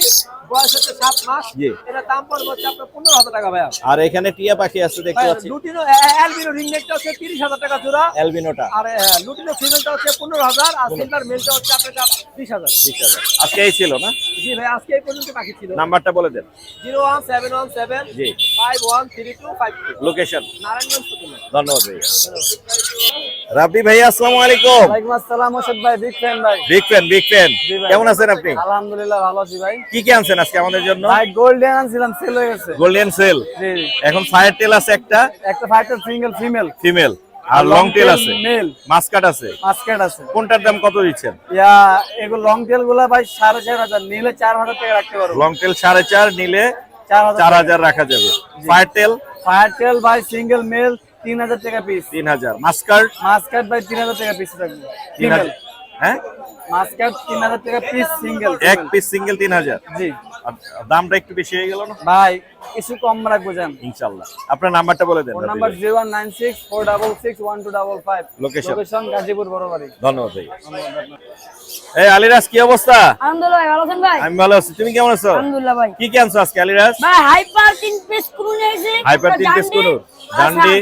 বয়স হচ্ছে 7 মাস। জি। এটা দাম পড়বে হচ্ছে আপনার 15,000 টাকা ভাইয়া। আর এখানে টিয়া পাখি আছে দেখতে পাচ্ছি, লুটিনো অ্যালবিনো রিংনেকটা হচ্ছে 30,000 টাকা জোড়া। অ্যালবিনোটা আর লুটিনো ফিমেলটা হচ্ছে 15,000, আর সিলভার মেলটা হচ্ছে আপনার 20,000। 20,000। আজকে এই ছিল না? জি ভাই, আজকে এই পর্যন্ত পাখি ছিল। নাম্বারটা বলে দেন। 01717 জি। 513252, লোকেশন। নারায়ণগঞ্জ সুকুমা। ধন্যবাদ ভাই। রাব্বি ভাই আসসালামু আলাইকুম। ওয়ালাইকুম আসসালাম মোর্শেদ ভাই, বিগ ফ্যান ভাই। Big fan. জি ভাই। কেমন আছেন আপনি? আলহামদুলিল্লাহ ভালো আছি ভাই। কি কি আনছেন আজকে আমাদের জন্য? ভাই গোল্ডেন আনছিলাম, সেল হয়ে গেছে। Golden sale. জি। এখন ফায়ার টেল আছে একটা, একটা ফাইটার সিঙ্গেল ফিমেল, ফিমেল। আর লং টেল আছে, মেল, মাস্কাট আছে। মাস্কেট আছে। কোনটার দাম কত দিচ্ছেন? ইয়া এগুলো লং টেল গুলা ভাই 4,500, নিলে 4,000 টাকা রাখতে পারবো। লং টেল 4.5, নিলে 4,000। 4,000 রাখা যাবে। ফায়ার টেল ফায়ার টেল ভাই সিঙ্গেল মেল 3,000 টাকা পিস। 3,000। মাস্কাট মাস্কাট ভাই 3,000 টাকা পিস রাখবো। 3,000। হ্যাঁ, মাস্কাট 3,000 টাকা পিস সিঙ্গেল। এক পিস সিঙ্গেল 3,000। জি আর দামটা একটু বেশি হয়ে গেল না? ভাই কিছু কম রাখবো জান। ইনশাআল্লাহ। আপনার নাম্বারটা বলে দেন। Phone number 01964661255। Location? Location Gazipur Borobari. ধন্যবাদ ভাই। এই আলিরাজ কি অবস্থা? আলহামদুলিল্লাহ ভাই, ভালো আছেন ভাই? আমি ভালো আছি, তুমি কেমন আছো? আলহামদুলিল্লাহ ভাই। কি কি আনছো আজকে আলিরাজ? ভাই হাইপার 3 পিস ক্রু নিয়েছি। হাইপার 3 পিস কোন? জান্ডি,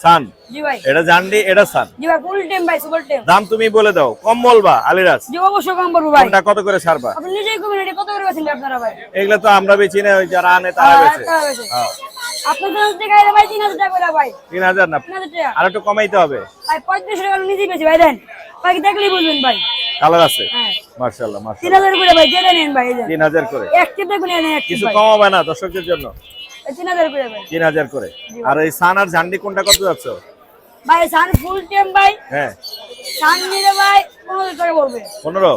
সান। জি ভাই। এটা জান্ডি, এটা সান। জি ভাই, ফুল টাইম ভাই, সুপার টাইম। দাম তুমি বলে দাও, কম বলবা আলিরাজ। জি অবশ্যই কম করবো ভাই। কোনটা কত করে ছাড়বা? আপনি নিজেই কমিউনিটি কত করে বেচেন আপনারা ভাই? এগুলা তো আমরা বেচি না, ওই যারা আনে তারা বেচে। তারা বেচে। হ্যাঁ। আপনার জন্য টাকা আইলে ভাই 3,000 টাকা করে ভাই। 3,000 না, 3,000 টাকা। আর একটু কমাইতে হবে। ভাই 35 টাকা নিজেই বেচি ভাই, দেন। বাকি দেখলেই বুঝবেন ভাই। কালার আছে? হ্যাঁ। মাশাআল্লাহ মাশাআল্লাহ। 3,000 করে ভাই, যেটা নেন ভাই, এই দেন। 3,000 করে। একটা দেখুন এনে একটা কিছু ভাই। কম হবে না দর্শকদের জন্য? 3,000 করে ভাই। 3,000 করে। আর এই সান আর জান্ডি কোনটা কত যাচ্ছ? ভাই সান ফুল টাইম ভাই, হ্যাঁ, সান নিলে ভাই 15,000 টাকা পড়বে। 15।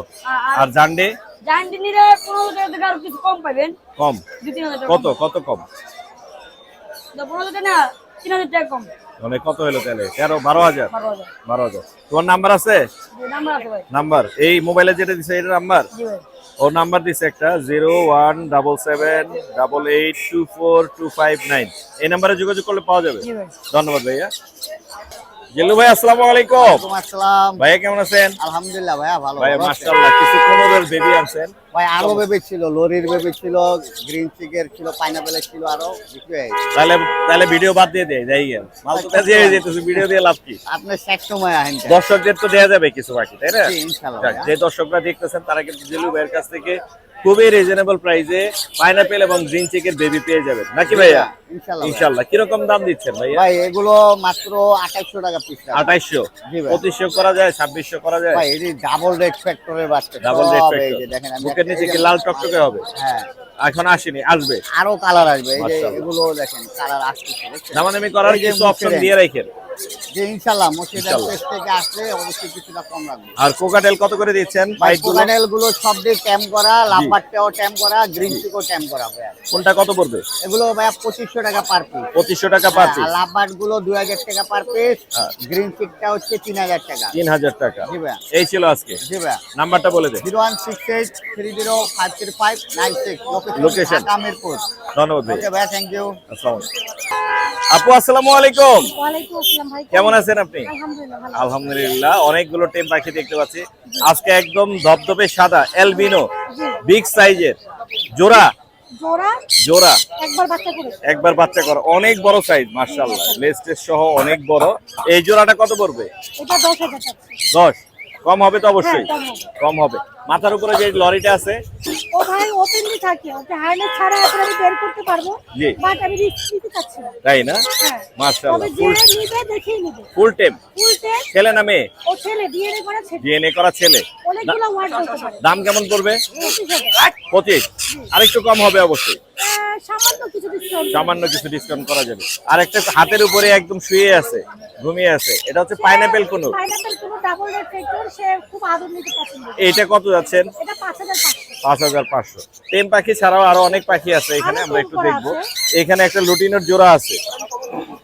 আর জান্ডি জান্ডি নিলে 15,000 টাকা থেকে আর কিছু কম পাবেন। কম? 2-3,000 টাকা কত কত কম? 15,000 টাকা না, 3,000 টাকা কম। মানে কত হলো তাহলে? 13-12,000। 12,000। 12,000। তোমার নাম্বার আছে? জি নাম্বার আছে ভাই। নাম্বার এই মোবাইলে যেটা দিছে এটা নাম্বার? জি ভাই। ওর নাম্বার দিছে একটা 01778824259। এই নাম্বারে যোগাযোগ করলে পাওয়া যাবে। জি ভাই। ধন্যবাদ ভাইয়া। জেলু ভাই আসসালামু আলাইকুম। আসসালাম। ভাইয়া কেমন আছেন? আলহামদুলিল্লাহ ভাইয়া ভালো। ভাইয়া মাশাআল্লাহ, কিছু কোনোদের বেবি আনছেন? ভাই আরো বেবি ছিল, লরির বেবি ছিল, গ্রিন চিকের ছিল, পাইনাপেলের ছিল, আরো বিক্রি হয়ে গেছে। তাহলে ভিডিও বাদ দিয়ে দেয় যাই গেল। মাল তো কাজে হয়ে যেতেছে, ভিডিও দিয়ে লাভ কি? আপনি শেষ সময় আহেন। দর্শকদের তো দেয়া যাবে কিছু বাকি, তাই না? জি, ইনশাআল্লাহ যাক, ভাইয়া। যে দর্শকরা দেখতেছেন তারা কিন্তু জেলু ভাইয়ের কাছ থেকে খুবই রিজনেবল প্রাইসে পাইনাপেল এবং গ্রিন চিকের বেবি পেয়ে যাবেন, নাকি ভাইয়া? ইনশাআল্লাহ। ইনশাআল্লাহ। কিরকম দাম দিচ্ছেন ভাইয়া? ভাই এগুলো মাত্র 2,800 টাকা পিস। 2,800। জি ভাই। 2,500 করা যায়, 2,600 করা যায়? ভাই এটি ডাবল রেড ফ্যাক্টরের বাচ্চা। ডাবল রেড সব এই যে ফ্যাক্টর। দেখেন, আমি বুকের নিচে কি লাল টকটকে হবে? হ্যাঁ, এখন আসেনি, আসবে। আরো কালার আসবে। এই যে মাশাআল্লাহ। এগুলো দেখেন কালার আসতেছে, দেখছেন? দামাদামি করার এই যে কিছু অপশন মুখের দিয়ে রাখেন। যে ইনশাআল্লাহ মসজিদের ইনশাআল্লাহ। পেজ থেকে আসলে অবশ্যই কিছুটা কম রাখবো। আর কোকাটেল কত করে দিচ্ছেন? ভাই বাইট গুলো কোকাটেল গুলো সব দিয়ে ট্যাম করা, লাম্বারটাও ট্যাম করা, গ্রিন চিকও ট্যাম করা ভাই। কোনটা কত পড়বে? এগুলো ভাই 2,500 টাকা পার পিস। 2,500 টাকা পার পিস। আর লাম্বার গুলো 2,000 টাকা পার পিস। হ্যাঁ। গ্রিন চিকটা হচ্ছে 3,000 টাকা। 3,000 টাকা। জি ভাই। এই ছিল আজকে। জি ভাই। নাম্বারটা বলে দেন। 01683053596। Location? ঢাকা মিরপুর। ধন্যবাদ ভাই। ওকে ভাই, থ্যাংক ইউ। আসসালামু আলাইকুম। আপু আসসালামু আলাইকুম। ওয়ালাইকুম আসসালাম ভাই। কেমন আছেন আপনি? আলহামদুলিল্লাহ ভালো। আলহামদুলিল্লাহ। অনেকগুলো টেম পাখি দেখতে পাচ্ছি আজকে, একদম ধবধবে সাদা অ্যালবিনো বিগ সাইজের জোড়া। জোড়া জোড়া একবার বাচ্চা করে। একবার বাচ্চা করা, অনেক বড় সাইজ মাশাআল্লাহ, লেস্টের সহ অনেক বড়। এই জোড়াটা কত পড়বে? এটা 10,000 টাকা। 10। কম হবে তো অবশ্যই? হ্যাঁ, কম হবে। কম হবে। মাথার উপরে যে লরিটা আছে? ও ভাই ওপেনলি থাকে, ওকে হার্নেস ছাড়া এখন আমি বের করতে পারবো। জি। বাট আমি রিস্ক নিতে চাচ্ছি না। তাই না? হ্যাঁ। মাশাআল্লাহ। তবে যে নিবে দেখেই নিবে। ফুল টেম। ফুল টেস্ট। ছেলে না মেয়ে? ও ছেলে ডিএনএ করা ছেলে। ডিএনএ করা ছেলে। অনেকগুলো ওয়ার্ড বলতে পারে। দাম কেমন পড়বে? 25,000। 25। আরেকটু কম হবে অবশ্যই। সামান্য কিছু ডিসকাউন্ট। সামান্য কিছু ডিসকাউন্ট করা যাবে। আর একটা হাতের উপরে একদম শুয়ে আছে, ঘুমিয়ে আছে, এটা হচ্ছে পাইনাপেল কোন? পাইনাপেল কোনো ডাবল রেড ফ্যাক্টর, সে খুব আদর নিতে পছন্দ করে। এইটা কত যাচ্ছেন? এটা 5,500। 5,500। টেম পাখি ছাড়াও আরো অনেক পাখি আছে এখানে, আরো আমরা টেম একটু করা দেখবো। আছে। এখানে একটা লুটিনোর জোড়া আছে,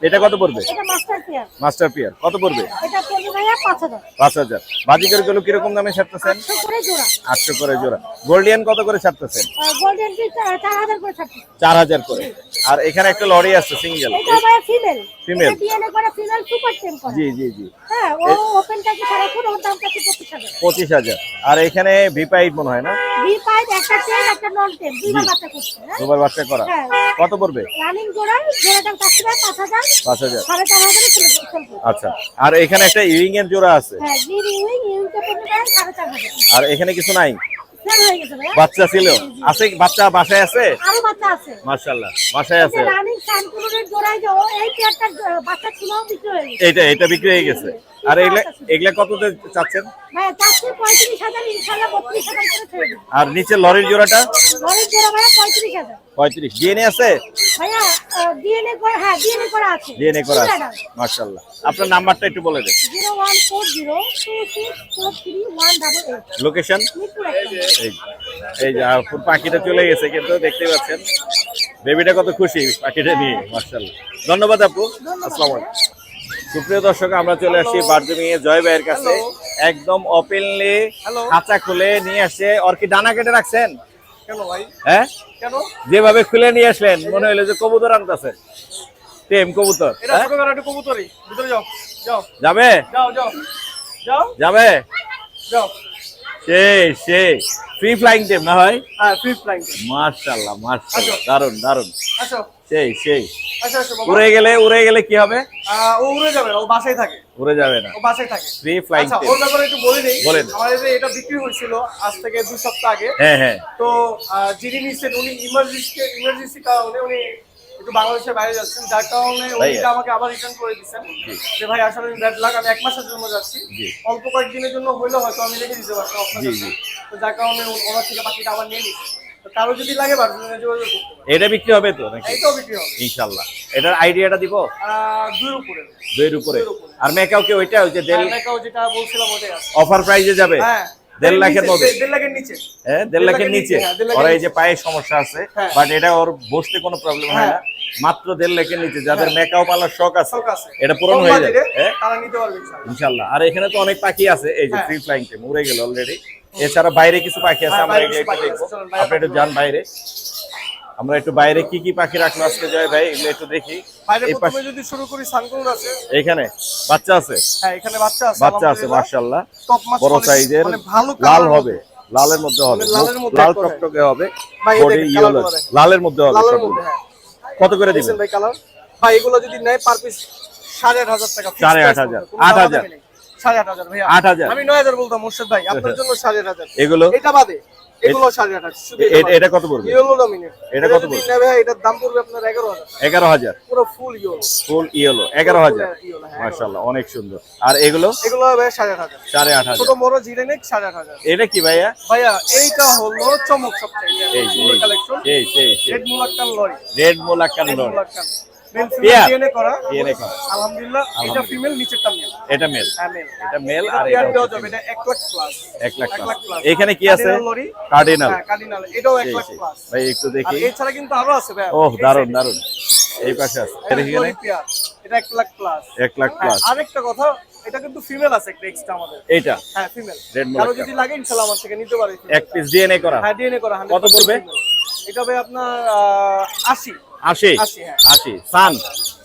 এটা কত পড়বে? এটা মাস্টার পেয়ার, মাস্টার পিয়ার কত পড়বে? এটা পড়বে ভাইয়া 5,000। 5,000। বাজিকার গুলো কিরকম দামে ছাড়তেছেন? 800 করে জোড়া। 800 করে জোড়া। গোল্ডিয়ান কত করে ছাড়তেছেন? গোল্ডেন টি 4,000 করে থাকছে। 4,000 করে। আর এখানে একটা লরি আছে সিঙ্গেল, এটা ভাইয়া ফিমেল। Female? ডিএনএ করা ফিমেল সুপার টেম করা। জি জি জি, হ্যাঁ, ও ওপেন থাকে সারাক্ষণ, ওর দাম থাকে 25,000। 25,000। আর এখানে ভিপাইড মনে হয় না, বি পাইড একটা টেম একটা নন টেম, দুইবার বাচ্চা করছে। হ্যাঁ দুবার বাচ্চা করা। হ্যাঁ। কত পড়বে? রানিং জোড়া, জোড়াটা থাকছে 5,000, 5,000। 4,500 এ চলে চলবে। আচ্ছা, আর এখানে একটা ইউইং এর জোড়া আছে, হ্যাঁ, জিরি উইং ইউতে পড়বে 4,500। আর এখানে কিছু নাই, সেল হয়ে গেছে ভাইয়া। বাচ্চা ছিল আছে, বাচ্চা বাসায় আছে? আরো বাচ্চা আছে। মাশাআল্লাহ, বাসায় আছে। রানিং সানকুলের জোড়ায় যে ও এই পেয়ারটা বাচ্চা ছিল বিক্রি হয়ে গেছে। এটা বিক্রি হয়ে গেছে। আর এগুলা কততে চাচ্ছেন? ভাইয়া চাচ্ছি 35,000, ইনশাআল্লাহ 32,000 করে ছেড়ে দিন। আর নিচে লরির জোড়াটা? ঘরের জোড়া ভাইয়া 35,000। 35। ডিএনএ আছে? ভাইয়া ডিএনএ করা, হ্যাঁ ডিএনএ করা আছে। ডিএনএ করা আছে। মাশাআল্লাহ। আপনার নাম্বারটা একটু বলে দেন। 014026431188। লোকেশন? মিরপুর এক নম্বর। এই যে পাখিটা চলে গেছে, কিন্তু দেখতে পাচ্ছেন বেবিটা কত খুশি পাখিটা নিয়ে। মাশাআল্লাহ, ধন্যবাদ আপু। আসসালামু আলাইকুম। সুপ্রিয় দর্শক, আমরা চলে আসছি বারজমিয়ে জয় ভাইয়ের কাছে। একদম ওপেনলি খাঁচা খুলে নিয়ে আসছে। ওর কি ডানা কেটে রাখছেন? কেন ভাই? হ্যাঁ, কেন? যেভাবে খুলে নিয়ে আসলেন মনে হইলো যে কবুতর আনতেছে, টেম কবুতর। এটা হ্যাঁ? ছোটখাটো একটা কবুতরই। ভিতরে যাও, যাও, যাবে যাও, যাও, যাও, যাবে যাও। সেই ফ্রি ফ্লাইং টেম না হয়? হ্যাঁ, ফ্রি ফ্লাইং। মাশাআল্লাহ মাশাআল্লাহ, দারুন দারুন। আসো, সেই আসো, আসো বাবা। উড়ে গেলে কি হবে? ও উড়ে যাবে না, ও বাসায় থাকে। উড়ে যাবে না, ও বাসায় থাকে। ফ্রি ফ্লাইং আচ্ছা, টেম। ওর ব্যাপারে একটু বলে নেই। বলেন। আমাদের যে এটা বিক্রি হয়েছিল আজ থেকে 2 সপ্তাহ আগে। হ্যাঁ, তো যিনি নিচ্ছেন উনি ইমার্জেন্সি কারণে উনি একটু বাংলাদেশের বাইরে যাচ্ছেন, যার কারণে উনি ভাইয়া। এটা আমাকে আবার রিটার্ন করে দিচ্ছেন যে ভাই আসলে আমি ব্যাড লাক, আমি 1 মাসের জন্য যাচ্ছি, জি। অল্প কয়েকদিনের জন্য হইলেও হয়তো আমি রেখে দিতে পারতাম আপনার জি, কাছে। জি। তো যার কারণে ওনার থেকে পাখিটা আবার নিয়ে নিচ্ছি। তো কারো যদি লাগে বার্জেনে যোগাযোগ করতে পারেন। এটা বিক্রি হবে তো নাকি? এইটাও বিক্রি হবে ইনশাআল্লাহ। এটার আইডিয়াটা দিব 2 এর উপরে। 2 এর উপরে। আর মেকাও কি ওইটা, ওই যে মেকাও যেটা বলছিলাম ওটাই আছে। অফার প্রাইজে যাবে? হ্যাঁ, 1.5 লাখের মধ্যে। 1.5 লাখের নিচে। হ্যাঁ, 1.5 লাখের নিচে। হ্যাঁ, 1.5 লাখের ওরা এই নিচে। যে পায়ে সমস্যা আছে, হ্যাঁ। বাট এটা ওর বসতে কোনো প্রবলেম হয় না। হ্যাঁ। মাত্র 1.5 লাখের নিচে, যাদের মেকাও পালার শখ আছে শখ আছে। এটা পূরণ কম হয়ে যাবে। বাজেটে হ্যাঁ, তারা নিতে পারবে ইনশাআল্লাহ। ইনশাআল্লাহ। আর এখানে তো অনেক পাখি আছে, এই যে হ্যাঁ। ফ্রি ফ্লাইং টেম উড়ে গেল অলরেডি। এছাড়া বাইরে কিছু পাখি আছে, হ্যাঁ, আমরা বাইরে এটা কিছু একটু পাখি দেখবো। আছে, চলুন বাইরে আপনি একটু যান বাইরে। আমরা একটু বাইরে কি কি পাখি রাখলো আজকে জয় ভাই, এগুলো একটু দেখি। বাইরে এই প্রথমে পাশে যদি শুরু করি সানকুল আছে। এখানে বাচ্চা আছে? হ্যাঁ, এখানে বাচ্চা আছে। বাচ্চা আছে আলহামদুলিল্লাহ। মাশাআল্লাহ, টপ মাছ বড় quality, সাইজের, মানে ভালো লাল colour হবে, লালের মধ্যে হবে, মানে লালের মধ্যে লাল একবারে। টকটকে হবে, ভাই, এই বডি দেখেন, ইয়েলো, colour গুলো দেখেন। লালের মধ্যে হবে লালের সবগুলো। মধ্যে, হ্যাঁ। কত করে দেখছেন দিবেন? ভাই কালার? ভাই এগুলো যদি নেয় পার পিস 8,500 টাকা। 8,500, 8,000 8,500 ভাইয়া। 8,000 আমি 9,000 বলতাম মোর্শেদ ভাই, আপনার জন্য 8,500। এগুলো এটা বাদে এগুলো 8,500 শুধু এটা কত পড়বে? Yellow dominate. এটা কত পড়বে? নেবে ভাই, এটার দাম পড়বে আপনার 11,000। 11,000 পুরো ফুল ইয়েলো। ফুল ইয়েলো 11,000। ইয়েলো, হ্যাঁ। মাশাআল্লাহ, অনেক সুন্দর। আর এগুলো এগুলো ভাই 8,500। 8,500। ছোট বড় জিরেনেক 8,500। এটা কি ভাইয়া? ভাইয়া এইটা হলো চমক সবচেয়ে এই সুন্দর কালেকশন। সেই red Moluccan lory. Red Moluccan lory. Moluccan male pair. DNA করা। ডিএনএ করা। আলহামদুলিল্লাহ, এটা ফিমেল, নিচেরটা মেল। এটা মেল, হ্যাঁ, মেল। এটা মেল। এটা আর পেয়ার এটা দেওয়া যাবে, এটা 1 lakh plus. 1 lakh 1 lakh plus. Plus. এখানে কি আছে? Cardinal lory. কার্ডিনাল। হ্যাঁ, কার্ডিনাল, এটাও 1 লাখ সেই। প্লাস। ভাই একটু আর দেখি। এছাড়া কিন্তু আরো আছে ভাই। ওহ, দারুন দারুন। এই পাশে আছে, এটা কি লরি পেয়ার, এটা 1 লাখ প্লাস। 1 লাখ প্লাস। আরেকটা কথা, এটা কিন্তু ফিমেল আছে একটা এক্সট্রা আমাদের। এইটা হ্যাঁ, ফিমেল। রেড কারো মোলাক্কান। যদি লাগে ইনশাআল্লাহ আমার থেকে নিতে পারে। এক পিস ডিএনএ করা। হ্যাঁ, ডিএনএ করা। 100% কত পড়বে? female। এটা ভাই আপনার 80। 80 80, হ্যাঁ। 80 সান।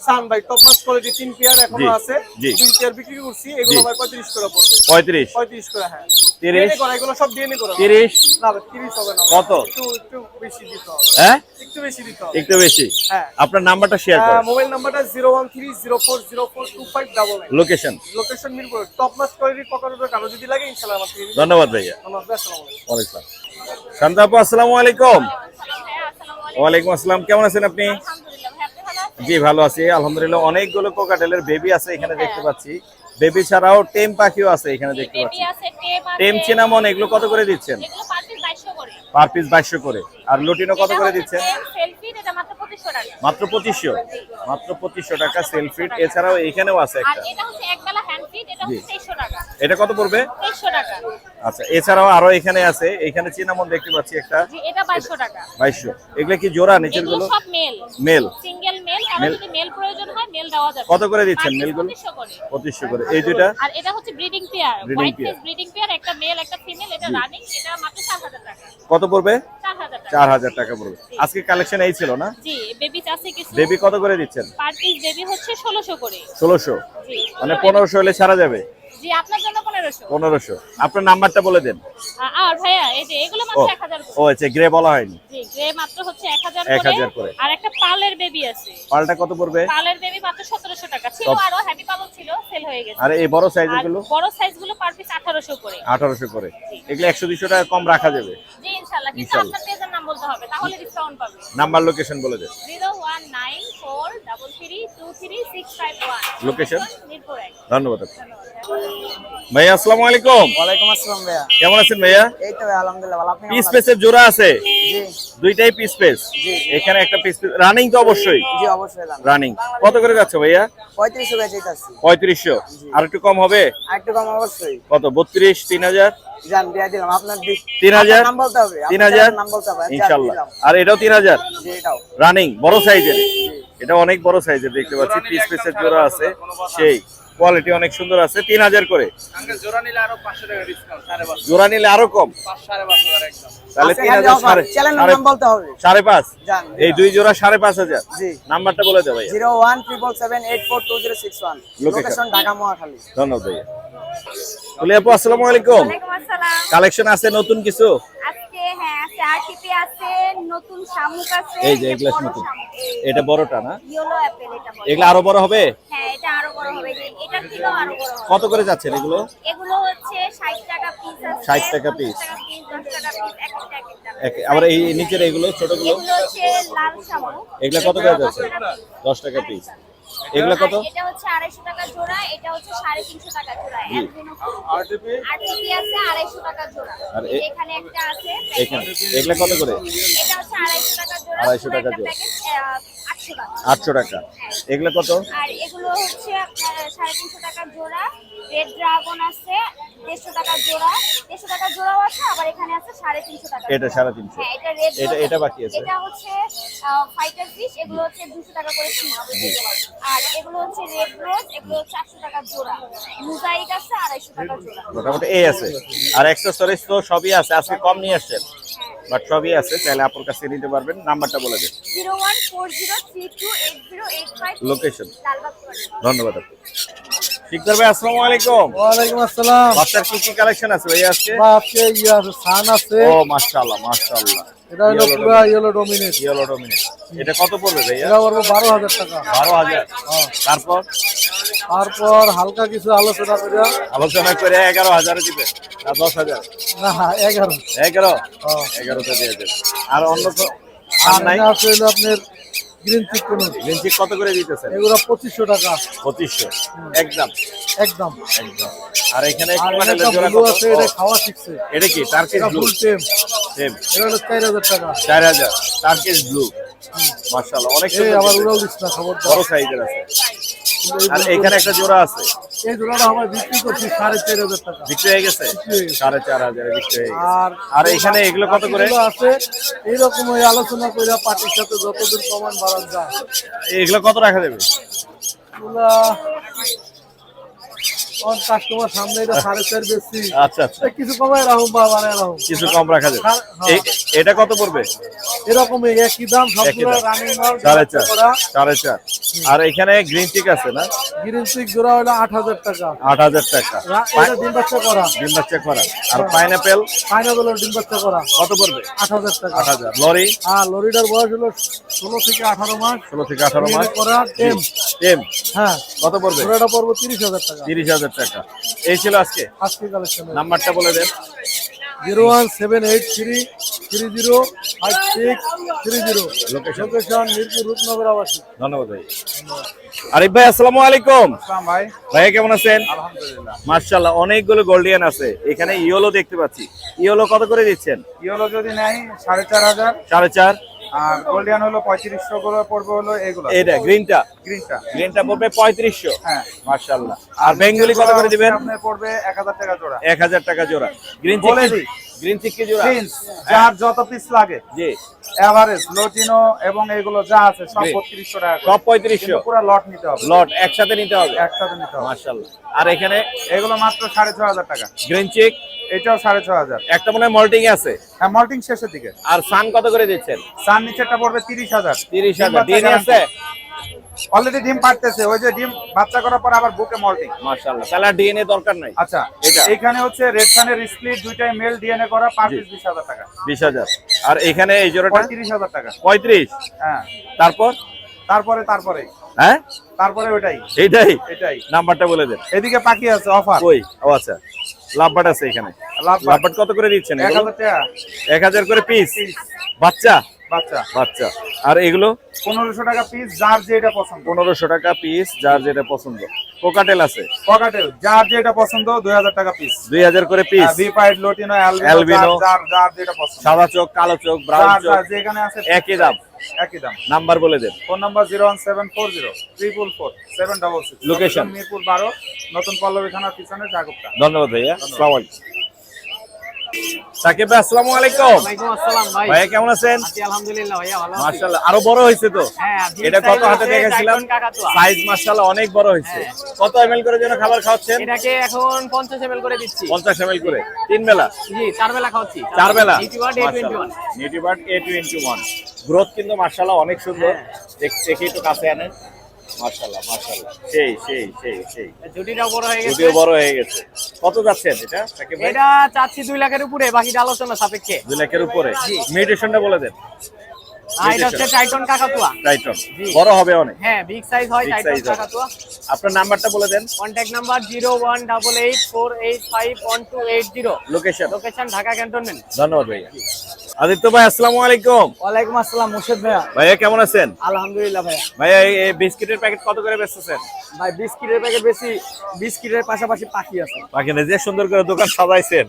সান ভাই টপ মাস কোয়ালিটি 3 পেয়ার এখনো জি, আছে। জি। 2 পেয়ার বিক্রি করছি, এগুলো জি। ভাই 35 করে পড়বে। 35 35 করে, হ্যাঁ। 30 ডিএনএ করা, এগুলো সব ডিএনএ করা। 30 না ভাই 30 হবে না। কত? একটু বেশি দিতে হবে। হ্যাঁ, একটু বেশি দিতে হবে। একটু বেশি। হ্যাঁ। আপনার নাম্বারটা শেয়ার করুন। মোবাইল নাম্বারটা 01304042599। লোকেশন? লোকেশন মিরপুর। টপ মাস কোয়ালিটি পকারোর কারো যদি লাগে ইনশাআল্লাহ আমার থেকে নিতে ধন্যবাদ ভাইয়া। পারবেন। আসসালামু আলাইকুম। ওয়ালাইকুম আসসালাম। শান্ত আপু, আসসালামু আলাইকুম। ওয়ালাইকুম আসসালাম, কেমন আছেন আপনি? জি, ভালো আছি আলহামদুলিল্লাহ। অনেকগুলো কোকাটেলের বেবি আছে এখানে দেখতে পাচ্ছি। বেবি ছাড়াও টেম পাখিও আছে এখানে দেখতে পাচ্ছি। টেম চিনামন এগুলো কত করে দিচ্ছেন? পার পিস 2200 করে। আর লুটিনো কত করে দিচ্ছেন? মাত্র 2500। মাত্র 2500 টাকা সেলফিট। এছাড়াও এখানেও আছে একটা। জি। এটা কত পড়বে? আচ্ছা, এছাড়াও আরো এখানে আছে, এখানে চিনামন দেখতে পাচ্ছি একটা জি, এটা 2200 টাকা। 2200। এগুলো কি জোড়া নিচের এগুলো গুলো? সব মেল। মেল। সিঙ্গেল মেল, কারো মেল। যদি মেল প্রয়োজন হয় মেল দেওয়া যাবে। কত করে দিচ্ছেন Per piece মেলগুলো? 2500 করে। 2500 করে। এই দুইটা আর এটা হচ্ছে breeding pair, Breeding white pair। Face breeding pair, একটা মেল একটা ফিমেল, এটা রানিং, এটা মাত্র 4000 টাকা। কত পড়বে? 4000 টাকা। 4000 টাকা পড়বে। আজকে কালেকশন এই ছিল না? জি, বেবি আছে কিছু। বেবি কত করে দিচ্ছেন? পার পিস বেবি হচ্ছে 1600 করে। 1600। জি। মানে 1500 হলে ছাড়া যাবে? জি, আপনার জন্য 1500। 1500। আপনার নাম্বারটা বলে দেন। আর ভাইয়া এই যে এগুলো মাত্র 1000 করে। ও আচ্ছা, গ্রে বলা হয়নি। জি, গ্রে মাত্র হচ্ছে 1000 1000 করে। আর একটা পালের বেবি আছে। পালটা কত পড়বে? পালের বেবি মাত্র 1700 টাকা ছিল, আরো হ্যাপি পালন ছিল, সেল হয়ে গেছে। আর এই বড় আর সাইজের গুলো? বড় সাইজ গুলো পার পিস 1800 করে। 1800 করে। এগুলো 100-200 টাকা কম রাখা যাবে। জি ইনশাআল্লাহ, কিন্তু ইনশাআল্লাহ। আপনার পেজের নাম বলতে হবে, তাহলে ডিসকাউন্ট পাবে। নাম্বার লোকেশন বলে দেন। 01943323651। লোকেশন? মিরপুর 1। ধন্যবাদ। ভাইয়া আসসালামু আলাইকুম। ওয়ালাইকুম আসসালাম ভাইয়া। কেমন আছেন ভাইয়া? এই তো ভাই আলহামদুলিল্লাহ ভালো। আপনি পিস পেসের জোড়া আছে? জি দুইটাই পিস পেস। এখানে একটা পিস রানিং তো অবশ্যই। জি অবশ্যই জান। রানিং কত করে যাচ্ছে ভাইয়া? 3500 টাকা চাইতাছি। 3500। আর একটু কম হবে? আরেকটু কম অবশ্যই। কত? 32, 3000? জান দিয়ে দিলাম আপনার 3000? নাম বলতে হবে। 3000? নাম বলতে হবে। ইনশাআল্লাহ। আর এটাও 3000? জি এটাও। রানিং বড় সাইজের। এটা অনেক বড় সাইজের দেখতে পাচ্ছি, পিস পিসের জোড়া আছে, সেই কোয়ালিটি অনেক সুন্দর আছে। 3000 করে। জোড়া নিলে আরো 500 টাকা ডিসকাউন্ট, 5.5 জোড়া নিলে আরো কম? 5.5 একদম। তাহলে আচ্ছা, 3000 চ্যানেলের নাম বলতে হবে। 5.5। জান। এই দুই জোড়া 5.500। জি। নাম্বারটা বলে দাও ভাইয়া। 01777842061। লোকেশন ঢাকা মহাখালী। ধন্যবাদ ভাইয়া। বলি আপু আসসালামু আলাইকুম। ওয়ালাইকুম আসসালাম। কালেকশন আছে নতুন কিছু? আজকে হ্যাঁ আছে, আরটিপি আছে, নতুন শামুক আছে। এই যে এগুলা নতুন। এটা বড়টা না? ইয়েলো অ্যাপেল এটা বলে। এগুলা আরো বড় হবে? হ্যাঁ এটা আরো বড় হবে, এটা কিলো আরো বড় হবে। কত করে যাচ্ছেন এগুলো? এগুলো হচ্ছে 60 টাকা পিস আছে, 60 টাকা piece। 50 টাকা পিস, 10 টাকা পিস, এক একটা এক একটা। আবার এই নিচের এগুলো ছোটগুলো? এগুলো হচ্ছে লাল শামুক। এগুলা কত করে যাচ্ছে? 10 টাকা পিস। এগুলা কত? আর এটা হচ্ছে 250 টাকা জোড়া, এটা হচ্ছে 350 টাকা জোড়া। আরটিপি আছে 250 টাকা জোড়া। আর এখানে একটা আছে এখানে এগুলা কত করে? এটা হচ্ছে 250 টাকা জোড়া। 250 টাকা একটা জোড়া। প্যাকেট 800 টাকা। 800 টাকা। এগুলা কত? আর এগুলো হচ্ছে আপনার 350 টাকা জোড়া। রেড ড্রাগন আছে 150 টাকা জোড়া। 150 টাকা জোড়াও আছে, আবার এখানে আছে 350 টাকা। এটা 350। হ্যাঁ এটা রেড। এটা বাকি আছে। এটা হচ্ছে ফাইটার ফিশ, এগুলো হচ্ছে 200 টাকা করে পিস। আর এগুলো হচ্ছে রেড রোজ, এগুলো হচ্ছে 800 টাকা জোড়া। মোজাইক আছে 250 টাকা জোড়া। মোটামুটি এই আছে। আর অ্যাকসেসরিজ তো সবই আছে, আজকে কম নিয়ে আসছেন, বাট সবই আছে, চাইলে আপুর কাছে নিতে পারবেন। নাম্বারটা বলে দেন। 014032858 লোকেশন? লালবাগ রোড। ধন্যবাদ আপু। শিকদার ভাই আসসালামু আলাইকুম। ওয়ালাইকুম আসসালাম। বাচ্চার কি কি কালেকশন আছে ভাই আজকে? আজকে ইয়া আছে, সান আছে। ও মাশাআল্লাহ মাশাআল্লাহ। এটা হলো পুরো ইয়েলো ডমিনেট। Yellow dominate. এটা কত পড়বে ভাইয়া? এটা পড়বে 12000 টাকা। 12000। তারপর তারপর হালকা কিছু আলোচনা করে আলোচনা করে 11000 এ দিবেন না 10000? না 11। 11? হ্যাঁ। 11 তে দিয়ে দেন। আর অন্য তো আর নাই? এটা আছে হলো আপনার গ্রিন চিকেন। লিঞ্চি কত করে দিতেছেন? এগুলো 2500 টাকা 2500 একদম। একদম। একদম। আর এখানে আর কি মানে এটা জোড়া ব্লু কত? আছে, এটা খাওয়া শিখছে। এটা কি টার্কিশ এটা ব্লু? ফুল টেম। সেম এটা হলো 4000 টাকা। 4000 টার্কিশ ব্লু। মাশাআল্লাহ অনেক এই সুন্দর। আবার উড়াল দিস না, খবর দাও। বড় সাইজের আছে। আর এখানে একটা জোড়া আছে, এই জোড়াটা আমরা বিক্রি করছি 4500 টাকা। বিক্রি হয়ে গেছে? 4500 এ বিক্রি হয়ে গেছে। আর আর এখানে এগুলো কত করে? বাকিগুলো আছে এইরকম ওই আলোচনা করে পার্টির সাথে যতদূর প্রমাণ বাড়ান যায়। এগুলো কত রাখা যাবে? এগুলা অন কাস্টমার সামনে এটা 4.5 বেশি। আচ্ছা আচ্ছা, কিছু কমায় রাখুন বা বাড়ায় রাখুন। কিছু কম রাখা যাবে। হ্যাঁ। এটা কত পড়বে? এরকমই একই দাম একই সবগুলো দাম। রানিং মাল। 4.5 4.5। আর এখানে গ্রিন চিক আছে না? গ্রিন চিক জোড়া হলো 8000 টাকা। 8000 টাকা। এটা ডিম বাচ্চা করা। ডিম বাচ্চা করা। আর পাইনাপেল পাইনাপেল ডিম বাচ্চা করা কত পড়বে? 8000 টাকা। 8000। লরি? আর লরিটার বয়স হলো 16 থেকে 18 মাস। 16 থেকে 18 মাস করা টেম। টেম হ্যাঁ কত পড়বে? জোড়াটা পড়বে 30000 টাকা। 30000 টাকা। এই ছিল আজকে আজকে কালেকশন। নাম্বারটা বলে দেন। 01783305630। লোকেশন মিরপুর রূপনগর আবাসিক। ধন্যবাদ ভাই। আরিফ ভাই আসসালামু আলাইকুম। আসসালাম ভাই। ভাই কেমন আছেন? আলহামদুলিল্লাহ। মাশাআল্লাহ অনেকগুলো গোল্ডিয়ান আছে। এখানে ইয়েলো দেখতে পাচ্ছি। ইয়েলো কত করে দিচ্ছেন? ইয়েলো যদি নাই 4500। 4.5। আর গোল্ডিয়ান হলো 3500 করে পড়বে হলো এগুলো। এটা গ্রিনটা গ্রিনটা পড়বে 3500। হ্যাঁ মাশাআল্লাহ। আর বেঙ্গলি কত করে দিবেন? আপনার পড়বে 1000 টাকা জোড়া। 1000 টাকা জোড়া। গ্রিন বলে চিক দিই। গ্রিন চিক কি জোড়া? প্রিন্স যার যত পিস লাগে, জি এভারেজ লোটিনো এবং এগুলো যা আছে সব জি। 3200 টাকা করে। সব 3500 কিন্তু পুরো লট নিতে হবে, লট একসাথে নিতে হবে। একসাথে নিতে হবে। মাশাআল্লাহ। আর এখানে এগুলো মাত্র 6500 টাকা। গ্রিন চিক এটাও 6500। একটা মনে হয় মল্টিং আছে। হ্যাঁ মল্টিং শেষের দিকে। আর সান কত করে দিচ্ছেন? সান নিচেরটা পড়বে 30000। 30000 ডিএনএ আছে? অলরেডি ডিম পাড়তেছে, ওই যে ডিম বাচ্চা করার পর আবার বুকে মল্টিং। মাশাআল্লাহ। তাহলে আর ডিএনএ দরকার নাই। আচ্ছা এটা এখানে হচ্ছে রেড সানের স্প্লিট দুইটাই মেল ডিএনএ করা, পার পিস 20000 টাকা। 20000। আর এখানে এই জোড়াটা 35000 টাকা। 35। হ্যাঁ তারপর তারপরে হ্যাঁ ওইটাই এটাই নাম্বারটা বলে দেন। এদিকে পাখি আছে অফার। কই? ও আচ্ছা, লাভবাট আছে এখানে। লাভবাট কত করে দিচ্ছেন? 1000 টাকা 1000 করে পিস। বাচ্চা বাচ্চা। বাচ্চা। আর এগুলো 1500 টাকা পিস, যার যেটা পছন্দ। 1500 টাকা পিস, যার যেটা পছন্দ। কোকাটেল আছে? পকাটেল যার যেটা পছন্দ 2000 টাকা পিস। 2000 করে পিস। ভিপাইড লোটিনো অ্যালবিনো, অ্যালবিনো যার যেটা পছন্দ। সাদা চোখ, কালো চোখ, ব্রাউন চোখ, যার যেখানে আছে একই দাম। একই দাম। নাম্বার বলে দেন। Phone number 01740 location? মিরপুর 12, নতুন পল্লবী থানার পিছনে জাগরুকটা। ধন্যবাদ ভাইয়া। আসসালামু আলাইকুম। সাকিব ভাই আসসালামু আলাইকুম। ওয়ালাইকুম আসসালাম ভাই। ভাইয়া কেমন আছেন? আছি আলহামদুলিল্লাহ ভাইয়া, ভালো আছি। মাশাআল্লাহ। আরো বড় হয়েছে তো? হ্যাঁ, এটা কত size হাতে হচ্ছে দেখেছিলাম? টাইটন কাকাতুয়া। সাইজ মাশাআল্লাহ অনেক বড় হয়েছে। কত এমএল করে যেন খাবার খাওয়াচ্ছেন? এটাকে এখন 50 ml করে দিচ্ছি। 50 এমএল করে 3 বেলা? জি 4 বেলা খাওয়াচ্ছি। 4 বেলা? নিউট্রিবার্ড A21। নিউট্রিবার্ড A21 গ্রোথ কিন্তু মাশাআল্লাহ অনেক সুন্দর। দেখি একটু কাছে আনেন। মাশাআল্লাহ মাশাআল্লাহ, সেই জুটিটাও বড় হয়ে গেছে। যদিও বড় হয়ে গেছে। কত যাচ্ছেন এটা সাকিব ভাই? এটা চাচ্ছি 2 লাখের উপরে, বাকিটা আলোচনা সাপেক্ষে। 2 লাখের উপরে। মিউটেশনটা বলে দেন। আর এটা হচ্ছে টাইটন কাকাতুয়া। টাইটন জি। বড় হবে অনেক। হ্যাঁ, বিগ সাইজ হয় Big টাইটন size হয়। কাকাতুয়া। আপনার নাম্বারটা বলে দেন। Contact number 01884851280। Location? Location Dhaka Cantonment. ধন্যবাদ ভাইয়া। আদিত্য ভাই আসসালামু আলাইকুম। ওয়ালাইকুম আসসালাম মুর্শিদ ভাইয়া। ভাইয়া কেমন আছেন? আলহামদুলিল্লাহ ভাইয়া। ভাইয়া এই বিস্কিটের প্যাকেট কত করে বেচতেছেন? ভাই বিস্কিটের প্যাকেট বেশি, বিস্কিটের পাশাপাশি পাখি আছে। বাকি যে সুন্দর করে দোকান সাজাইছেন।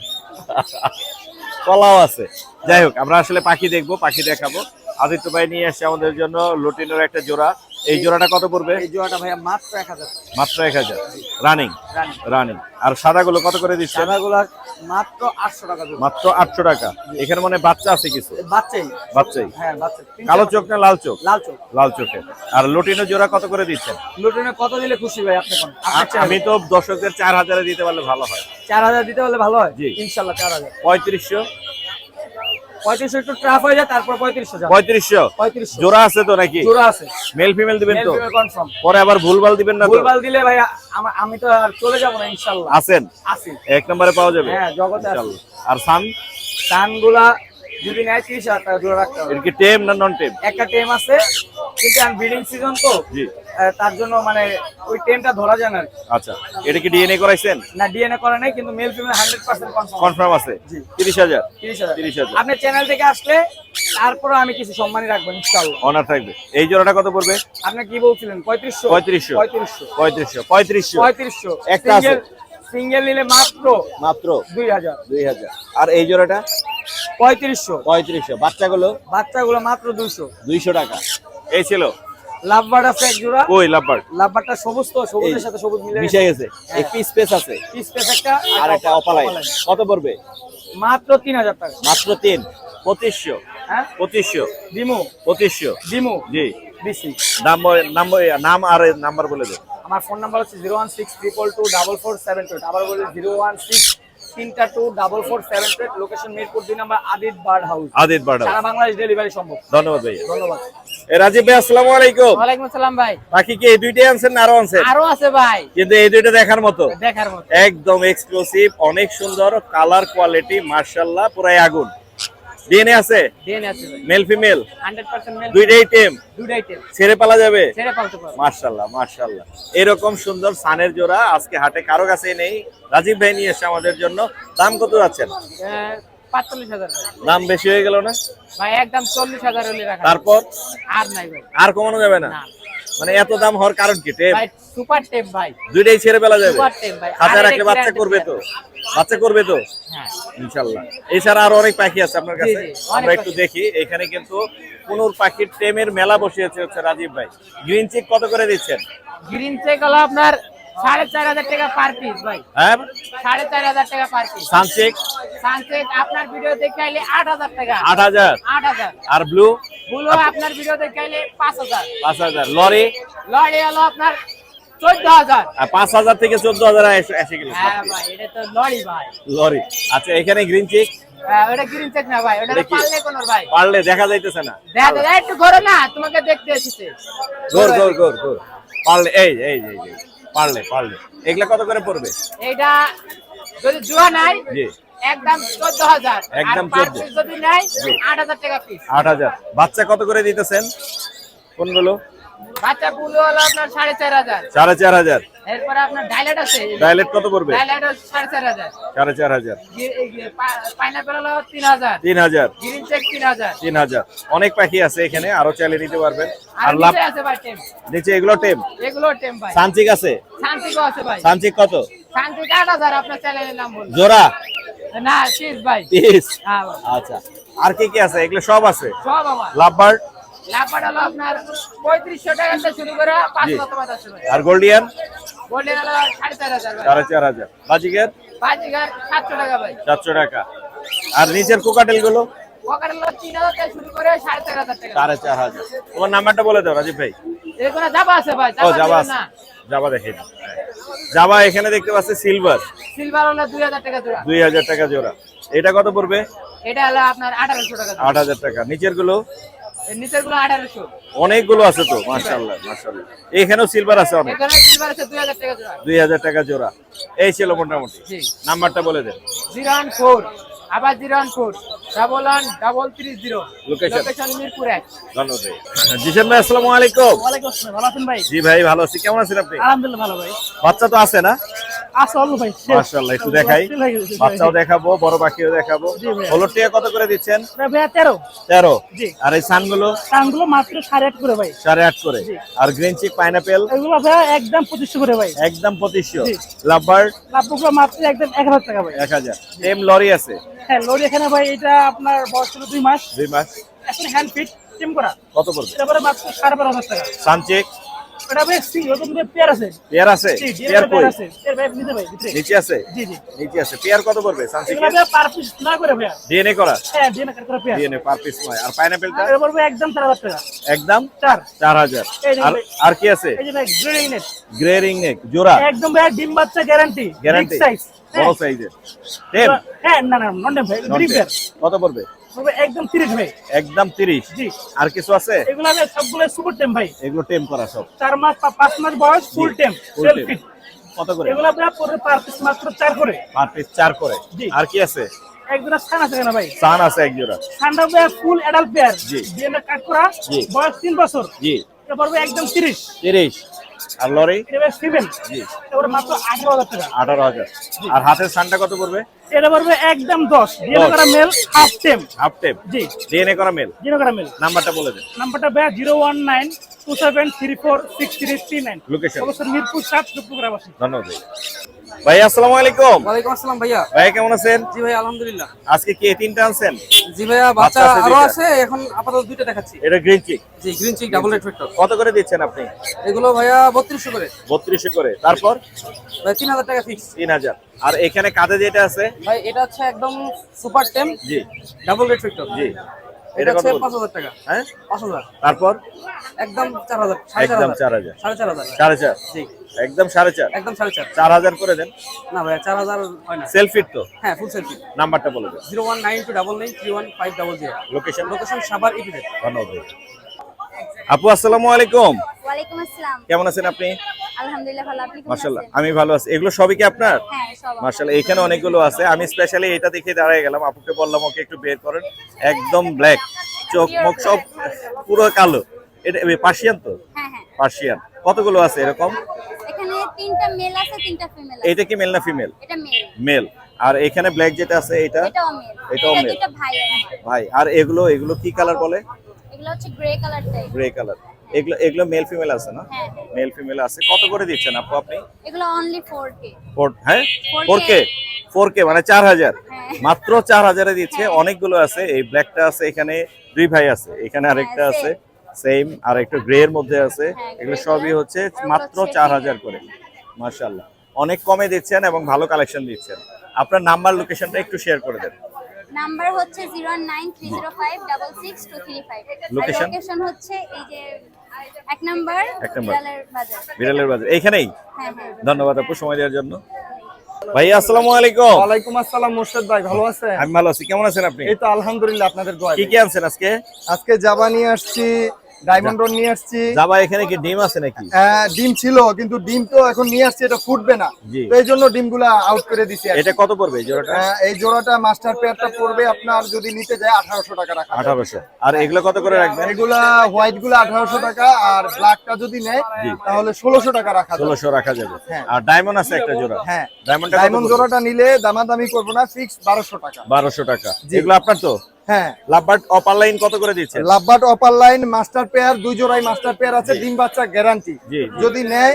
কলাও আছে। যাই হোক, আমরা আসলে পাখি দেখবো, পাখি দেখাবো। আদিত্য ভাই নিয়ে আসছে আমাদের জন্য লুটিনের একটা জোড়া। এই জোড়াটা কত পড়বে? এই জোড়াটা ভাইয়া মাত্র 1000। মাত্র 1000 রানিং। রানিং। আর সাদাগুলো কত করে দিচ্ছেন? সাদাগুলা মাত্র 800 টাকা জোড়া। মাত্র 800 টাকা। এখানে মানে বাচ্চা আছে কিছু? বাচ্চাই। হ্যাঁ বাচ্চা। কালো চোখ না লাল চোখ? লাল চোখ। লাল চোখে। আর লুটিনের জোড়া কত করে দিচ্ছেন? লুটিনে কত দিলে খুশি ভাই আপনি কোন? আমি তো দর্শকদের 4000 এ দিতে পারলে ভালো হয়। 4000 দিতে হলে ভালো হয়। জি। ইনশাআল্লাহ 4000। 3500? 3500 একটু ট্রাফ হয়ে যায়, তারপর 3500 যাবে। 3500 জোড়া আছে তো নাকি? জোড়া আছে। মেল ফিমেল দিবেন তো? কনফার্ম। পরে আবার ভুলভাল দিবেন না তো? ভুলভাল দিলে ভাই আমি তো আর চলে যাব না ইনশাআল্লাহ। আছেন? আছি। এক নম্বরে পাওয়া যাবে? হ্যাঁ জগতে আছে। ইনশাআল্লাহ। আর সান? সানগুলা যদি নেয় 30000 টাকা জোড়া রাখতে হবে। এর কি টেম না নন টেম? একটা টেম আছে, কিন্তু আমি ব্রিডিং সিজন তো জি। তার জন্য মানে ওই টেমটা ধরা যায় না আর কি। আচ্ছা, এটা কি ডিএনএ করাইছেন? না ডিএনএ করা নাই, কিন্তু মেল ফিমেল 100% কনফার্ম। কনফার্ম আছে? জি। 30000? 30000। আপনার চ্যানেল থেকে আসলে তারপর আমি কিছু সম্মানই রাখবো ইনশাআল্লাহ। অনার থাকবে। এই জোড়াটা কত পড়বে? আপনি কি বলছিলেন? 3500। 3500 একটা আছে? সিঙ্গেল নিলে মাত্র 2000। আর এই জোড়াটা? 3500। বাচ্চাগুলো? বাচ্চাগুলো মাত্র 200 টাকা। এই ছিল? লাভবার্ড আছে এক জোড়া। কই লাভবার্ড? লাভবার্ডটা সবুজ তো, সবুজের সাথে সবুজ মিলে মিশে গেছে। একটি স্পেস আছে? স্পেস একটা আর একটা অপালাইন। কত পড়বে? মাত্র 3000 টাকা। মাত্র 3? 2500? হ্যাঁ 2500? দিমু 2500? দিমু জি। দিছি। নাম আর নাম্বার বলে দেন। আমার ফোন নাম্বার হচ্ছে 01622244728। আবার বলি 01632244728। লোকেশন মিরপুর 2 নম্বর Adit bird house. Adit bird house. সারা বাংলাদেশ ডেলিভারি সম্ভব। ধন্যবাদ ভাই। ধন্যবাদ। রাজীব ভাই আসসালামু আলাইকুম। ওয়ালাইকুম আসসালাম ভাই। বাকি কি এই দুইটাই আনছেন না আরো আনছেন? আরো আছে ভাই, কিন্তু এই দুইটা দেখার মতো। দেখার মতো। একদম এক্সক্লুসিভ, অনেক সুন্দর কালার কোয়ালিটি মাশাআল্লাহ, পুরাই আগুন। ডিএনএ আছে? ডিএনএ আছে ভাই। Male female? 100% মেল। দুইটাই টেম? দুইটাই টেম। ছেড়ে পালা যাবে? ছেড়ে পালতে পারো। মাশাআল্লাহ মাশাআল্লাহ। এরকম সুন্দর সানের জোড়া আজকে হাটে কারো কাছে নেই। রাজীব ভাই নিয়ে এসে আমাদের জন্য। দাম কত যাচ্ছেন? 45000 দাম বেশি হয়ে গেল না ভাই? একদম 40000 হলে রাখা। তারপর আর নাই ভাই। আর কমানো যাবে না? মানে এত দাম হওয়ার কারণ কি? টেম? ভাই সুপার টেম ভাই। দুইটাই ছেড়ে ফেলা যাবে? সুপার টেম ভাই। খাঁচা রাখলে বাচ্চা করবে তো? বাচ্চা করবে তো হ্যাঁ ইনশাল্লাহ। এছাড়া আরো অনেক পাখি আছে আপনার কাছে, জি, অনেক আমরা একটু পাখি। দেখি। এখানে কিন্তু কোনুর পাখির টেমের মেলা বসিয়েছে হচ্ছে রাজীব ভাই। গ্রিন চিক কত করে দিচ্ছেন? গ্রিন চেক হলো আপনার 4,500 টাকা পার পিস ভাই, হ্যাঁ 4,500 টাকা পার পিস। সানচেক সানসেট আপনার ভিডিও দেখে আইলে 8,000 টাকা, 8,000, 8,000। আর ব্লু বুলো আপনার ভিডিও দেখে আইলে 5,000। 5,000, লরি লরি হলো আপনার 14,000। আর 5,000 থেকে 14,000 এসে গেল হ্যাঁ ভাই এটা তো লরি ভাই। লরি। আচ্ছা এখানে গ্রিন চিক হ্যাঁ, ওটা গ্রিন চেক না ভাই, ওটা এটা কি? পারলে কোন ভাই। পারলে দেখা যাইতেছে না। দেখা দাদা একটু ঘোরো না, তোমাকে দেখতে এসেছে। গোর গোর গোর গোর পারলে এই এই এই এই, পারলে পারলে এগুলা কত করে পড়বে? এইটা যদি জুয়া নাই জি একদম 14,000, একদম আর পার 14,000 পিস যদি নাই জি। 8,000 টাকা পিস। 8,000। বাচ্চা কত করে দিতেছেন কোনগুলো? বাচ্চা বুলো হলো আপনার 4,500। 4,500। এরপরে আপনার ডাইলেট আছে, ডাইলেট কত পড়বে? ডাইলেট 4,500। 4,500। পাইনাপেল হলো 3,000, 3,000। Green cheek 3,000। 3,000। অনেক পাখি আছে এখানে, আরো চাইলে নিতে পারবেন। আর আর লাভ নিচে আছে ভাই টেম, নিচে এগুলো টেম। এগুলো টেম ভাই। সানচিক আছে? শান্তিকো আছে ভাই, সানচিক কত? শান্তিক 8,000। আপনার চ্যানেলের নাম বলুন। জোড়া না পিস ভাই। 30। হ্যাঁ ভাই, আচ্ছা আর কি কি আছে? এগুলো সব আছে। সব আমার লাভবার্ড লাফাট হলো আপনার 3500 টাকা থেকে শুরু করে 500 টাকা আছে ভাই। আর গোল্ডিয়ান গোল্ডেন হলো 4,500 ভাই। 4,500। বাজিগার বাজিগার 700 টাকা ভাই। 700 টাকা। আর নিচের কোকাটেল গুলো পকেট হলো 3,000 থেকে শুরু করে 4,500 টাকা। 4,500। তোমার নাম্বারটা বলে দাও রাজীব ভাই। এগুলো জাবা আছে ভাই, ও জাবা জাবা দিবেন না। জাবা দেখেন। জাবা এখানে দেখতে পাচ্ছি সিলভার, সিলভার হলো 2,000 টাকা জোড়া। 2,000 টাকা জোড়া। এটা কত পড়বে? এটা হলো আপনার 1,800 টাকা জোড়া। 8,000 টাকা। নিচের গুলো এর নিচের গুলো 1,800। অনেকগুলো আছে তো, মাশাআল্লাহ মাশাআল্লাহ। এখানেও সিলভার আছে অনেক, এখানে সিলভার আছে 2,000 টাকা জোড়া। 2,000 টাকা জোড়া। এই ছিল মোটামুটি। জি। নাম্বারটা বলে দেন। 014 আবার 014113330। Location? লোকেশন মিরপুর 1। ধন্যবাদ ভাই। জিশান ভাই আসসালামু আলাইকুম। ওয়ালাইকুম আসসালাম, ভালো আছেন ভাই? জি ভাই ভালো আছি, কেমন আছেন আপনি? আলহামদুলিল্লাহ ভালো ভাই। বাচ্চা তো আছে না? আসো অল্প ভাই। মাশাআল্লাহ, একটু দেখাই। বাচ্চাও দেখাবো, বড় পাখিও দেখাবো। হলুদ টিয়া কত করে দিচ্ছেন? ভাই 13। 13। জি। আর এই সানগুলো কানগুলো মাত্র 8.5 করে ভাই। 8.5 করে। আর গ্রিন চিক পাইনাপেল এগুলো ভাই একদম 2500 করে ভাই। একদম 2500। জি। লাভবার্ড লাভগুলো মাত্র একদম 1,000 টাকা ভাই। 1000। টেম লরি আছে হ্যাঁ লরি এখানে ভাই, এটা আপনার বয়স হলো 2 মাস, 2 মাস। এখন হ্যান্ড ফিট টিম করা। কত পড়বে? এটা পরে মাত্র 12,500 টাকা। সানচেক এটা ভাই সিঙ্গেল তো পেয়ার আছে। পেয়ার আছে? জি পেয়ার কই? পেয়ার আছে। এর ভাই নিতে ভাই দিতে। নিচে আছে? জি জি। নিচে আছে। পেয়ার কত পড়বে সানচেক? এগুলো ভাই পার পিস না করে ভাই। ডিএনএ করা? হ্যাঁ ডিএনএ কাট করে পেয়ার। ডিএনএ পার পিস নয়। আর পাইনাপেলটা? এটা পড়বে একদম 4,000 টাকা। একদম 4,000। 4,000। এই যে আর ভাই। আর কি আছে? এই যে ভাই grading net grey ring neck জোড়া, একদম ভাই ডিম বাচ্চা গ্যারান্টি। Guarantee, size. বড় সাইজের। টেম হ্যাঁ না না নন ভাই গ্রিন পেয়ার। কত পড়বে? তবে একদম 30 ভাই। একদম 30। জি। আর কিছু আছে? এগুলো ভাই সবগুলো সুপার টেম ভাই। এগুলো টেম করা সব? 4 মাস 5 মাস বয়স ফুল টেম full সেলফ tame। ফিট। কত করে? এগুলো ভাই পড়বে পার পিস মাত্র 4 করে। পার পিস 4 করে। জি। আর কি আছে? একজোড়া সান আছে কেন ভাই? সান আছে এক জোড়া। সানটা ভাই ফুল অ্যাডাল্ট পেয়ার। জি। ডিএনএ কাট করা, জি। বয়স 3 বছর। জি। এটা পড়বে একদম 30। 30। আর লরি? এটা ভাই ফিমেল। জি। এটা পড়বে মাত্র 18,000 টাকা। 18,000। আর হাতের সানটা কত পড়বে? এটা পড়বে একদম 10। ডিএনএ করা মেল হাফ টেম। হাফ টেম। জি। ডিএনএ করা মেল। ডিএনএ করা মেল। নাম্বারটা বলে দেন। নাম্বারটা ভাই 01927346339। লোকেশন? অবশ্যই মিরপুর 7 দুপুরাবাসী। ধন্যবাদ ভাই। ভাই আসসালামু আলাইকুম। ওয়ালাইকুম আসসালাম ভাইয়া। ভাই কেমন আছেন? জি ভাই আলহামদুলিল্লাহ। আজকে কি এই তিনটা আনছেন? জি ভাইয়া বাচ্চা বাচ্চা আছে আরো দুইটা? আছে, এখন আপাতত দুইটা দেখাচ্ছি। এটা গ্রিন চিক। জি green cheek double red factor. কত করে দিচ্ছেন আপনি? এগুলো ভাইয়া 3200 করে। 3200 করে। তারপর ভাই 3,000 টাকা ফিক্স। 3000। আর এখানে কাঁধে যেটা আছে? ভাই এটা হচ্ছে একদম সুপার টেম জি ডাবল রেড ফ্যাক্টর। জি। এটা এটা কত হচ্ছে পড়বে? 5,000 টাকা। হ্যাঁ। 5,000 তারপর একদম 4,000 একদম 4,500 4,000। 4,500 4,500। জি একদম 4,500। একদম 4,500। 4,000 করে দেন। না ভাইয়া 4,000 হয় না। সেলফিট তো? হ্যাঁ ফুল সেলফি। নাম্বারটা বলে দেন। 01929931500। লোকেশন? Location Savar EPZ. ধন্যবাদ। আপু আসসালামু আলাইকুম। ওয়ালাইকুম আসসালাম। কেমন আছেন আপনি? আলহামদুলিল্লাহ ভালো, আপনি কেমন মাশাআল্লাহ আছেন? আমি ভালো আছি। এগুলো সবই কি আপনার? হ্যাঁ সব। মাশাআল্লাহ এখানে অনেকগুলো আছে। আমি স্পেশালি এটা দেখে দাঁড়ায় গেলাম, আপুকে বললাম ওকে একটু বের করেন। একদম ব্ল্যাক, চোখ মুখ সব পুরো কালো। এটা পার্সিয়ান তো? হ্যাঁ হ্যাঁ। পার্সিয়ান। কতগুলো আছে এরকম? এখানে 3টা মেল আছে, 3টা ফিমেল আছে। এটা কি মেল না ফিমেল? এটা মেল। মেল। আর এখানে ব্ল্যাক যেটা আছে এটা? এটাও মেল। এটাও এটা male। দুটো ভাই আছে। ভাই। আর এগুলো কি কালার বলে? এগুলো হচ্ছে grey colour type. Grey colour. এগুলো মেল ফিমেল আছে না? হ্যাঁ। মেল ফিমেল আছে। কত করে দিচ্ছেন আপু আপনি? এগুলো অনলি 4K। হ্যাঁ 4K 4K। 4K মানে 4000, হ্যাঁ। মাত্র 4000 এ দিচ্ছে। হ্যাঁ। অনেকগুলো আছে, এই ব্ল্যাকটা আছে, এখানে 2 ভাই আছে, এখানে আরেকটা হ্যাঁ, আছে সেম, আর একটা গ্রে এর মধ্যে আছে। হ্যাঁ, এগুলো gray সবই color। হচ্ছে আর মাত্র হচ্ছে 4000 করে। মাশাআল্লাহ, অনেক কমে দিচ্ছেন এবং ভালো কালেকশন দিচ্ছেন। আপনার নাম্বার লোকেশনটা একটু শেয়ার করে দেন। নাম্বার হচ্ছে 09305666235। Location? লোকেশন হচ্ছে এই যে 1 নাম্বার এক নাম্বার। বিড়ালের বাজার। বিড়ালের বাজার এইখানেই। হ্যাঁ হ্যাঁ। ধন্যবাদ আপু সময় দেওয়ার জন্য। ভাই আসসালামু আলাইকুম। ওয়ালাইকুম আসসালাম মোর্শেদ ভাই, ভালো আছেন? আমি ভালো আছি, কেমন আছেন আপনি? এই তো আলহামদুলিল্লাহ, আপনাদের দোয়া। কি কি আনছেন আজকে? আজকে জাবা নিয়ে আসছি, ডায়মন্ড রোড নিয়ে আসছি। জাবা এখানে কি ডিম আছে নাকি? ডিম ছিল কিন্তু ডিম তো এখন নিয়ে আসছি, এটা ফুটবে না, জি। তো এই জন্য ডিমগুলা আউট করে দিছি আর কি। এটা কত পড়বে এই জোড়াটা? এই জোড়াটা মাস্টার পেয়ারটা পড়বে আপনার যদি নিতে যায় 1800 টাকা রাখা যাবে। 1800। আর এগুলো কত করে রাখবেন? এগুলা হোয়াইট গুলা 1800 টাকা, আর ব্ল্যাকটা যদি নেয় তাহলে 1600 টাকা রাখা যাবে। 1600 রাখা যাবে। হ্যাঁ। আর ডায়মন্ড আছে একটা জোড়া। হ্যাঁ, ডায়মন্ডটা ডায়মন্ড জোড়াটা নিলে দামাদামি করবো না, ফিক্স 1200 টাকা। 1200 টাকা। জি। এগুলো আপনার তো? হ্যাঁ। লাভবার্ড অপার লাইন কত করে দিচ্ছেন? Lovebird upper line master pair 2 জোড়াই মাস্টার পেয়ার আছে, ডিম বাচ্চা গ্যারান্টি। জি। যদি নেয়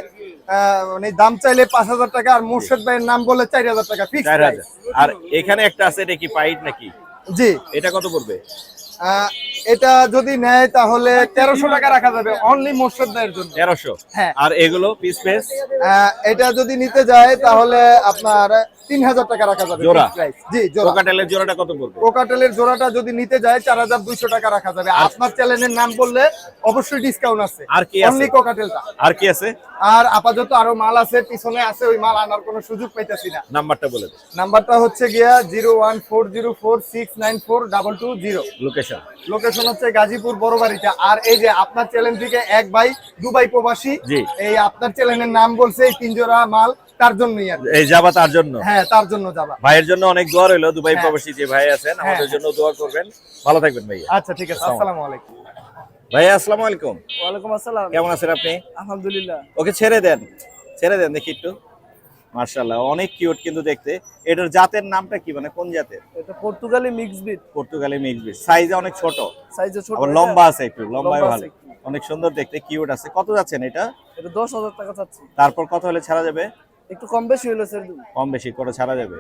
মানে দাম চাইলে 5000 টাকা, আর মোর্শেদ ভাইয়ের নাম বলে 4000 টাকা ফিক্স। 4000। আর এখানে একটা আছে, এটা কি পাইট নাকি? জি। এটা কত পড়বে? এটা যদি নেয় তাহলে 1300 টাকা রাখা যাবে, অনলি মোর্শেদ ভাইয়ের জন্য। 1300। হ্যাঁ। আর এগুলো পিস পিস? এটা যদি নিতে যায় তাহলে আপনার 3000 টাকা রাখা যাবে জোড়া? fixed price। জি, জোড়া। কোকাটেলের জোড়াটা কত পড়বে? কোকাটেলের জোড়াটা যদি নিতে যায় 4200 টাকা রাখা যাবে। আপনার চ্যানেলের নাম বললে অবশ্যই ডিসকাউন্ট আছে। আর কি আছে? অনলি কোকাটেলটা। আর কি আছে? আর আপাতত আরো মাল আছে, পিছনে আছে, ওই মাল আনার কোনো সুযোগ পাইতেছি না। নাম্বারটা বলে দেন। নাম্বারটা হচ্ছে গিয়া 01404694220। লোকেশন? লোকেশন হচ্ছে গাজীপুর বড়বাড়িটা। আর এই যে আপনার চ্যানেল থেকে এক ভাই দুবাই প্রবাসী, জি। এই আপনার চ্যানেলের নাম বলছে, এই 3 জোড়া মাল তার জন্যই আর কি। এই যাবা তার জন্য? হ্যাঁ, তার জন্য যাবা। ভাইয়ের জন্য অনেক দোয়া রইলো, দুবাই হ্যাঁ। প্রবাসী যে ভাই আছেন আমাদের জন্য দোয়া করবেন। ভালো থাকবেন ভাইয়া। আচ্ছা, ঠিক আছে। আসসালামু আলাইকুম। ভাইয়া আসসালামু আলাইকুম। ওয়ালাইকুম আসসালাম। কেমন আছেন আপনি? আলহামদুলিল্লাহ। ওকে ছেড়ে দেন, ছেড়ে দেন দেখি একটু। মাশাআল্লাহ, অনেক কিউট কিন্তু দেখতে। এটার জাতের নামটা কি, মানে কোন জাতের? এটা পর্তুগালি মিক্স বিট, পর্তুগালি মিক্স বিট। সাইজে অনেক ছোট, সাইজে ছোট, আবার লম্বা আছে একটু, লম্বায় লম্বা ভালো, আছে একটু। অনেক সুন্দর দেখতে, কিউট আছে। কত যাচ্ছেন এটা? এটা 10000 টাকা চাচ্ছি। তারপর কত হলে ছাড়া যাবে? একটু কম বেশি হলো স্যার, কম বেশি করে ছাড়া যাবে।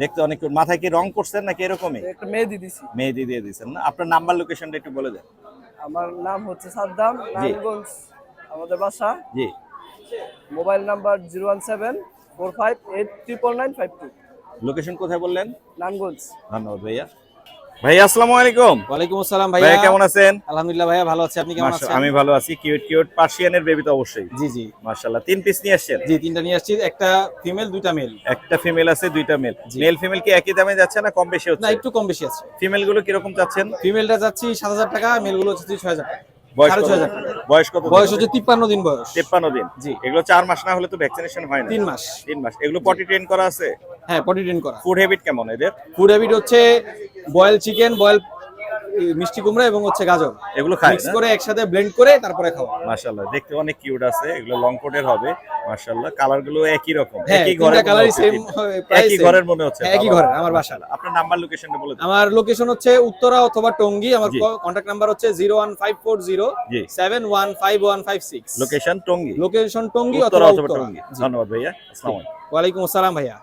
দেখতে অনেক cute। মাথায় কি রং করছেন নাকি এরকমই? একটা মেহেদি দিছি। মেহেদি দিয়ে দিচ্ছেন না? আপনার নাম্বার লোকেশনটা একটু বলে দেন। আমার নাম হচ্ছে সাদ্দাম, নারায়ণগঞ্জ আমাদের বাসা। জি। Mobile number 01745899952। লোকেশন কোথায় বললেন? নারায়ণগঞ্জ। ধন্যবাদ ভাইয়া। ভাইয়া আসসালামু আলাইকুম। ওয়ালাইকুম আসসালাম ভাইয়া কেমন আছেন? আলহামদুলিল্লাহ ভাইয়া ভালো আছি, আপনি কেমন আছেন? আমি ভালো আছি। কিউট কিউট পার্সিয়ানের বেবি তো অবশ্যই। জি জি মাশাআল্লাহ, 3 পিস নিয়ে আসছেন? জি, 3টা নিয়ে আসছি, একটা ফিমেল 2টা মেল। একটা ফিমেল আছে, 2টা মেল। মেল ফিমেল কি একই দামে যাচ্ছে না কম বেশি না, হচ্ছে? একটু কম বেশি আছে। ফিমেল গুলো কিরকম চাচ্ছেন? ফিমেলটা যাচ্ছি 7000 টাকা, মেল গুলো হচ্ছে 6000 টাকা। বয়স কত? 6500 টাকা। বয়স কত? বয়স হচ্ছে 53 দিন বয়স। 53 দিন। জি। এগুলো 4 মাস না হলে তো ভ্যাকসিনেশন হয় না? 3 মাস। 3 মাস। এগুলো পটি ট্রেন করা আছে? হ্যাঁ, পটি ট্রেন করা। ফুড হ্যাবিট কেমন এদের? ফুড হ্যাবিট হচ্ছে বয়েল চিকেন, বয়েল মিষ্টি কুমড়া এবং হচ্ছে গাজর, এগুলো খায় মিক্স না? করে একসাথে ব্লেন্ড করে তারপরে খাওয়া। মাশাআল্লাহ, দেখতে অনেক কিউট আছে। এগুলো লং কোটের হবে। মাশাআল্লাহ, কালার গুলো একই রকম, হ্যাঁ, একই তিনটা ঘরের কালারই সেম, একই ঘরের মনে হচ্ছে। একই ঘরের, আমার বাসা। আপনার নাম্বার লোকেশনটা বলে দিন। আমার লোকেশন হচ্ছে উত্তরা অথবা টঙ্গী। আমার জি। কন্টাক্ট নাম্বার হচ্ছে 01540715156। লোকেশন টঙ্গী। লোকেশন টঙ্গী উত্তরা অথবা অথবা উত্তরা। টঙ্গী। জি। ধন্যবাদ ভাইয়া। আসসালামু আলাইকুম। ওয়ালাইকুম আসসালাম ভাইয়া।